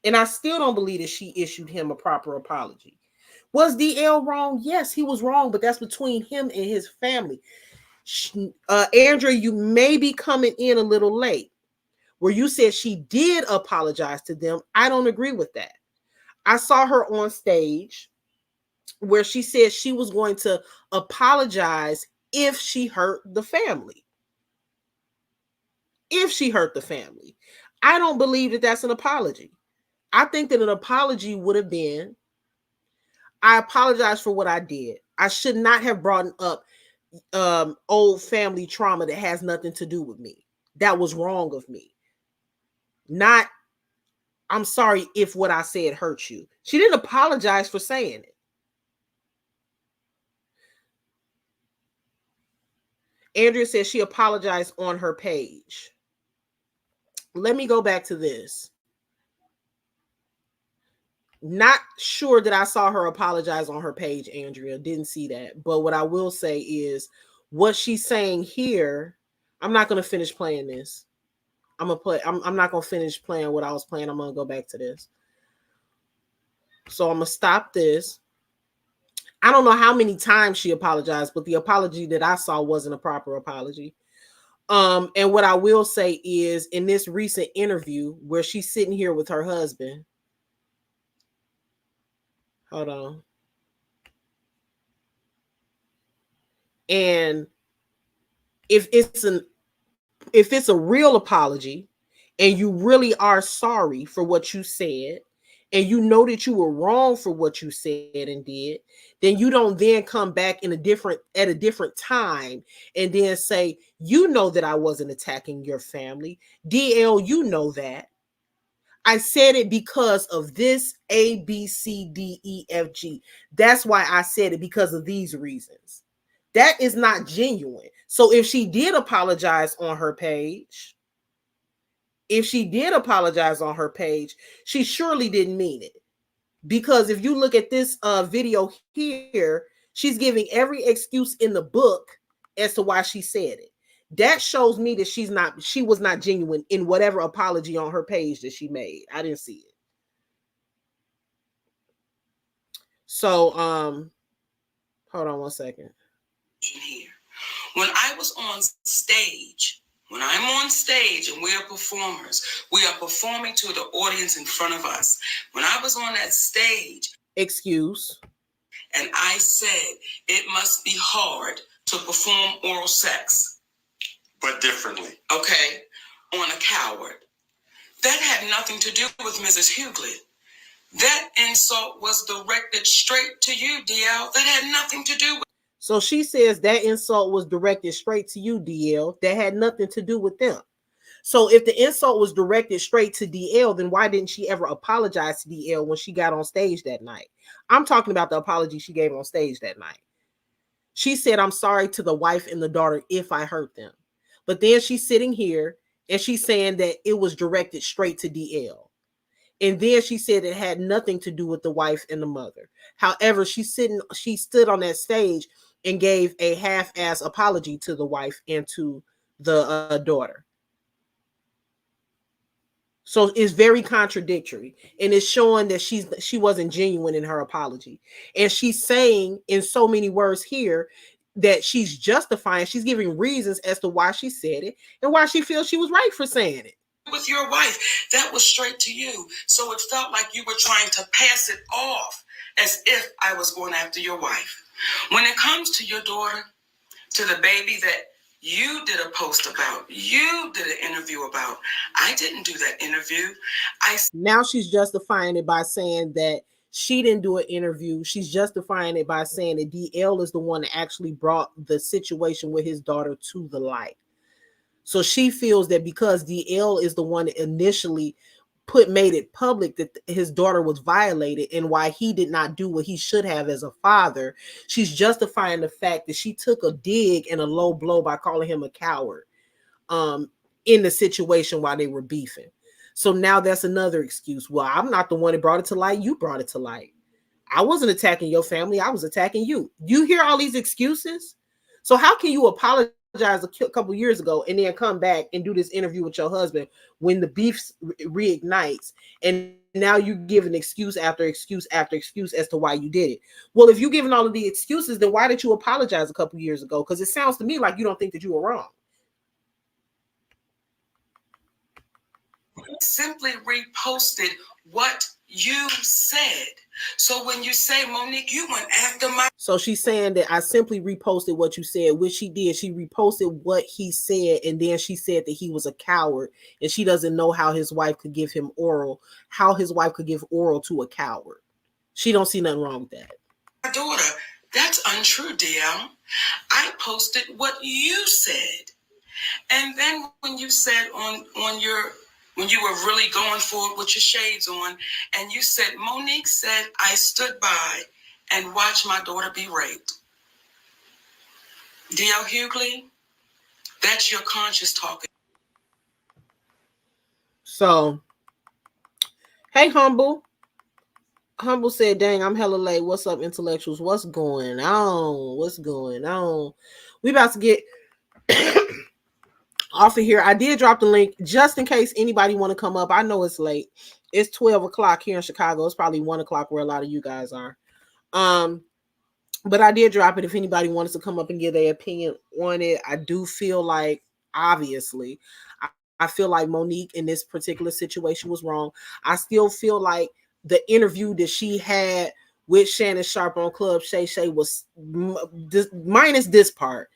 Speaker 1: And I still don't believe that she issued him a proper apology. Was DL wrong? Yes, he was wrong, but that's between him and his family. Andrea, you may be coming in a little late. Where you said she did apologize to them, I don't agree with that. I saw her on stage where she said she was going to apologize if she hurt the family. If she hurt the family. I don't believe that that's an apology. I think that an apology would have been, I apologize for what I did. I should not have brought up old family trauma that has nothing to do with me. That was wrong of me. Not, I'm sorry if what I said hurt you. She didn't apologize for saying it. Andrea says she apologized on her page. Let me go back to this. Not sure that I saw her apologize on her page, Andrea. Didn't see that. But what I will say is what she's saying here. I'm not going to finish playing this. I'm not going to finish playing what I was playing. I'm going to go back to this. So I'm going to stop this. I don't know how many times she apologized, but the apology that I saw wasn't a proper apology. And what I will say is in this recent interview where she's sitting here with her husband. Hold on. And if it's a real apology and you really are sorry for what you said and you know that you were wrong for what you said and did, then you don't then come back at a different time and then say, you know that I wasn't attacking your family. DL, you know that. I said it because of this A, B, C, D, E, F, G. That's why I said it, because of these reasons. That is not genuine. So if she did apologize on her page, she surely didn't mean it. Because if you look at this video here, she's giving every excuse in the book as to why she said it. That shows me that she was not genuine in whatever apology on her page that she made. I didn't see it. So, hold on one second.
Speaker 7: When I was on stage, when I'm on stage and we are performers, we are performing to the audience in front of us. When I was on that stage,
Speaker 1: excuse,
Speaker 7: and I said it must be hard to perform oral sex,
Speaker 6: but differently.
Speaker 7: Okay, on a coward. That had nothing to do with Mrs. Hughley. That insult was directed straight to you, DL. That had nothing to do with.
Speaker 1: So she says that insult was directed straight to you, DL. That had nothing to do with them. So if the insult was directed straight to DL, then why didn't she ever apologize to DL when she got on stage that night? I'm talking about the apology she gave on stage that night. She said, I'm sorry to the wife and the daughter if I hurt them. But then she's sitting here and she's saying that it was directed straight to DL. And then she said it had nothing to do with the wife and the mother. However, she stood on that stage and gave a half-ass apology to the wife and to the daughter. So it's very contradictory, and it's showing that she wasn't genuine in her apology. And she's saying in so many words here that she's justifying, she's giving reasons as to why she said it and why she feels she was right for saying it.
Speaker 7: With your wife, that was straight to you. So it felt like you were trying to pass it off as if I was going after your wife. When it comes to your daughter, to the baby that you did a post about, you did an interview about, I didn't do that interview.
Speaker 1: Now she's justifying it by saying that she didn't do an interview. She's justifying it by saying that DL is the one that actually brought the situation with his daughter to the light. So she feels that because DL is the one that initially made it public that his daughter was violated and why he did not do what he should have as a father, she's justifying the fact that she took a dig and a low blow by calling him a coward in the situation while they were beefing. So now that's another excuse. Well, I'm not the one that brought it to light. You brought it to light. I wasn't attacking your family. I was attacking you. You hear all these excuses? So how can you apologize a couple years ago and then come back and do this interview with your husband when the beef reignites, and now you give an excuse after excuse after excuse as to why you did it? Well, if you're giving all of the excuses, then why did you apologize a couple years ago? Because it sounds to me like you don't think that you were wrong.
Speaker 7: Simply reposted what you said. So when you say, Monique, you went after my...
Speaker 1: So she's saying that I simply reposted what you said, which she did. She reposted what he said, and then she said that he was a coward, and she doesn't know how his wife could give him oral, how his wife could give oral to a coward. She don't see nothing wrong with that.
Speaker 7: My daughter, that's untrue, DL. I posted what you said. And then when you said when you were really going for it with your shades on, and you said, Monique said, I stood by and watched my daughter be raped. D.L. Hughley, that's your conscience talking.
Speaker 1: So, hey, Humble. Humble said, dang, I'm hella late. What's up, intellectuals? What's going on? What's going on? We about to get off of here. I did drop the link just in case anybody want to come up. I know it's late. It's 12 o'clock here in Chicago. It's probably 1 o'clock where a lot of you guys are. But I did drop it if anybody wants to come up and give their opinion on it. I do feel like, obviously, I feel like Monique in this particular situation was wrong. I still feel like the interview that she had with Shannon Sharpe on Club Shay Shay was minus this part.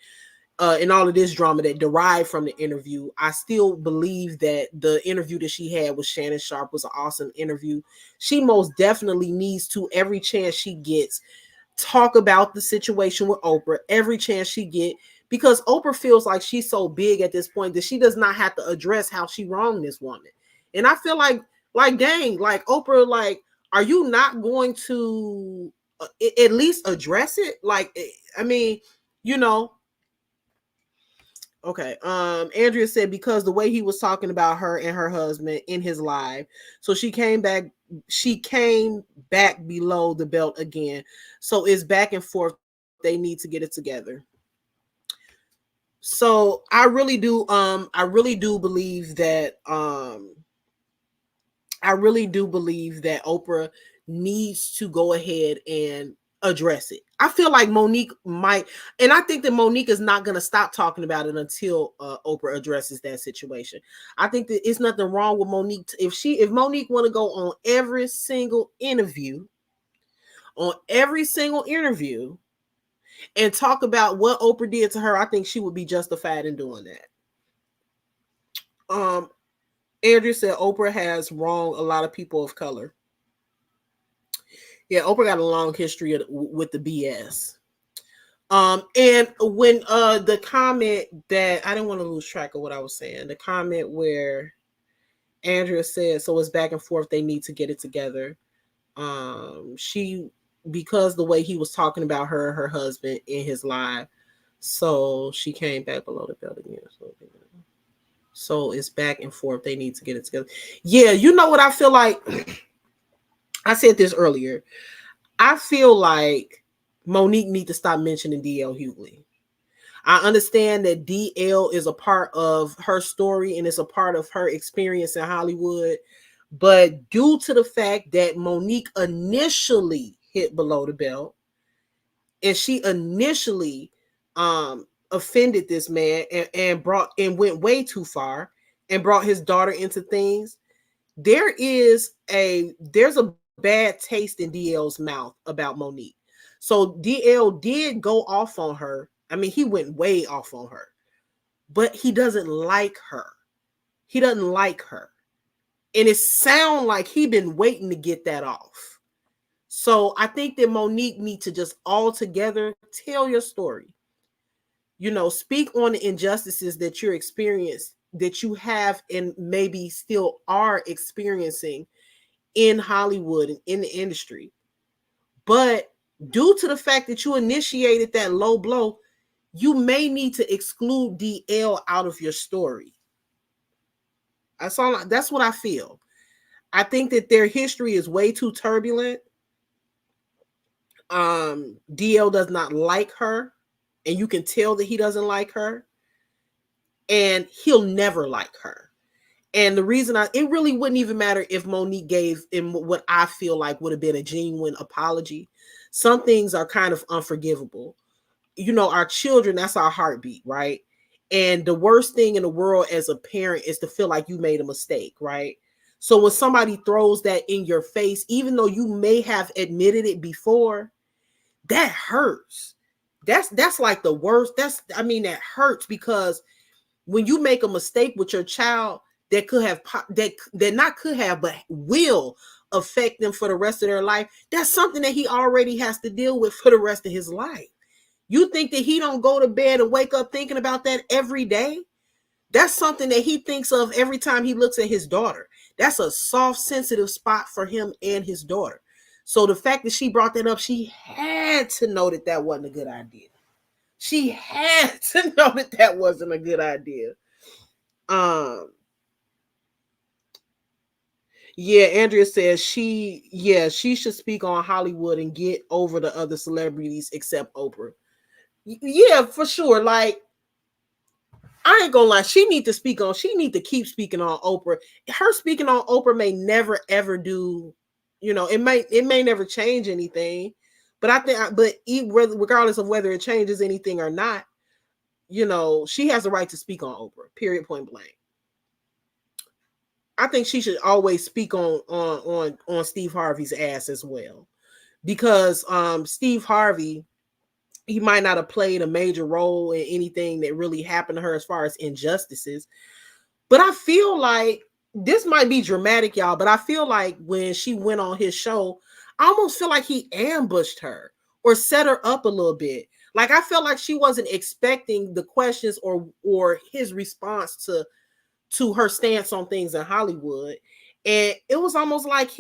Speaker 1: And all of this drama that derived from the interview, I still believe that the interview that she had with Shannon Sharpe was an awesome interview. She most definitely needs to, every chance she gets, talk about the situation with Oprah every chance she get, because Oprah feels like she's so big at this point that she does not have to address how she wronged this woman. And I feel like dang, like Oprah, like, are you not going to at least address it? Like, I mean, you know. Okay. Andrea said because the way he was talking about her and her husband in his live, so she came back below the belt again. So it's back and forth. They need to get it together. So I really do believe that Oprah needs to go ahead and address it. I feel like Monique might, and I think that Monique is not going to stop talking about it until Oprah addresses that situation. I think that it's nothing wrong with Monique. If Monique want to go on every single interview and talk about what Oprah did to her, I think she would be justified in doing that. Andrew said Oprah has wronged a lot of people of color. Yeah, Oprah got a long history with the BS. And when the comment that I didn't want to lose track of what I was saying, the comment where Andrea said, so it's back and forth, they need to get it together. Because the way he was talking about her and her husband in his live, so she came back below the belt again. So it's back and forth, they need to get it together. Yeah, you know what I feel like? I said this earlier. I feel like Monique need to stop mentioning DL Hughley. I understand that DL is a part of her story and it's a part of her experience in Hollywood. But due to the fact that Monique initially hit below the belt and she initially offended this man and went way too far and brought his daughter into things, there's a bad taste in DL's mouth about Monique. So DL did go off on her. I mean, he went way off on her, but he doesn't like her. He doesn't like her. And it sounds like he been waiting to get that off. So I think that Monique needs to just all together tell your story. You know, speak on the injustices that you're experiencing, that you have and maybe still are experiencing in Hollywood and in the industry. But due to the fact that you initiated that low blow, you may need to exclude DL out of your story. That's what I feel. I think that their history is way too turbulent. DL does not like her, and you can tell that he doesn't like her, and he'll never like her. And the reason it really wouldn't even matter if Monique gave him what I feel like would have been a genuine apology. Some things are kind of unforgivable. You know, our children, that's our heartbeat, right? And the worst thing in the world as a parent is to feel like you made a mistake, right? So when somebody throws that in your face, even though you may have admitted it before, that hurts. That's like the worst. That hurts, because when you make a mistake with your child, that will affect them for the rest of their life. That's something that he already has to deal with for the rest of his life. You think that he don't go to bed and wake up thinking about that every day? That's something that he thinks of every time he looks at his daughter. That's a soft, sensitive spot for him and his daughter. So the fact that she brought that up, she had to know that that wasn't a good idea. She had to know that that wasn't a good idea. Yeah, Andrea says she should speak on Hollywood and get over the other celebrities except Oprah. Yeah, for sure. Like, I ain't gonna lie, she need to keep speaking on Oprah. Her speaking on Oprah may never ever do, it may never change anything. But I think, regardless of whether it changes anything or not, she has the right to speak on Oprah. Period. Point blank. I think she should always speak on Steve Harvey's ass as well, because Steve Harvey, he might not have played a major role in anything that really happened to her as far as injustices, but I feel like this might be dramatic, y'all, but I feel like when she went on his show, I almost feel like he ambushed her or set her up a little bit. Like, I felt like she wasn't expecting the questions or his response to her stance on things in Hollywood. And it was almost like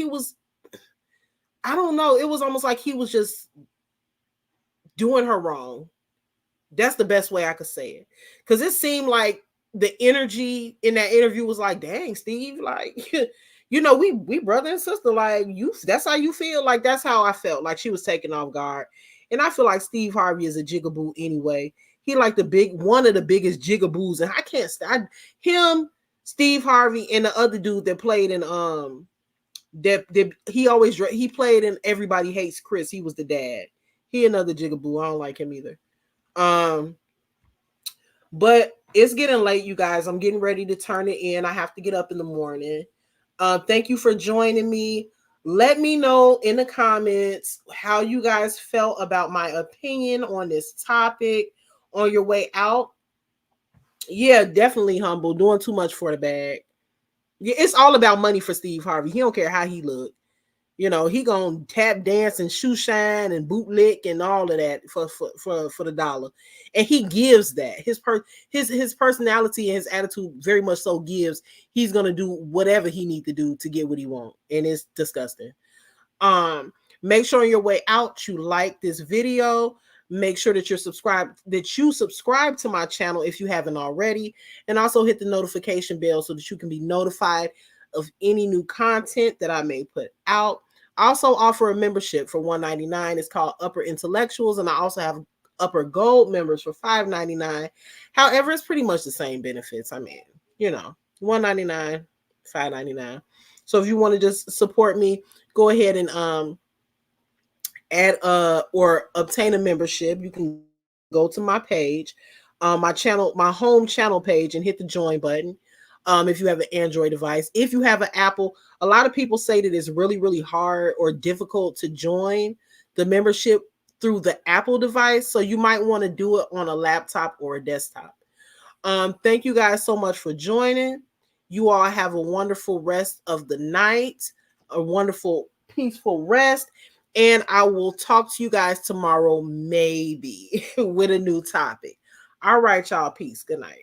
Speaker 1: I don't know, it was almost like he was just doing her wrong. That's the best way I could say it. Because it seemed like the energy in that interview was like, dang, Steve, like, we brother and sister, like, that's how you feel. Like, that's how I felt. Like, she was taken off guard. And I feel like Steve Harvey is a jigaboo anyway. He like one of the biggest jigaboos. And I can't stand him, Steve Harvey, and the other dude that played in he played in Everybody Hates Chris. He was the dad. He another jigaboo. I don't like him either. But it's getting late, you guys. I'm getting ready to turn it in. I have to get up in the morning. Thank you for joining me. Let me know in the comments how you guys felt about my opinion on this topic on your way out. Yeah, definitely humble. Doing too much for the bag. Yeah, it's all about money for Steve Harvey. He don't care how he look. He gonna tap dance and shoe shine and bootlick and all of that for the dollar, and he gives that. His personality and his attitude very much so gives. He's gonna do whatever he need to do to get what he want, and it's disgusting. Make sure on your way out you like this video. Make sure that you subscribe to my channel if you haven't already, and also hit the notification bell so that you can be notified of any new content that I may put out. I also offer a membership for $1.99. It's called Upper Intellectuals, and I also have Upper Gold members for $5.99. However, it's pretty much the same benefits. I mean, $1.99, $5.99. So if you want to just support me, go ahead and add or obtain a membership. You can go to my page, my home channel page, and hit the join button. If you have an Android device. If you have an Apple, a lot of people say that it's really, really hard or difficult to join the membership through the Apple device. So you might want to do it on a laptop or a desktop. Thank you guys so much for joining. You all have a wonderful rest of the night, a wonderful, peaceful rest. And I will talk to you guys tomorrow, maybe with a new topic. All right, y'all. Peace. Good night.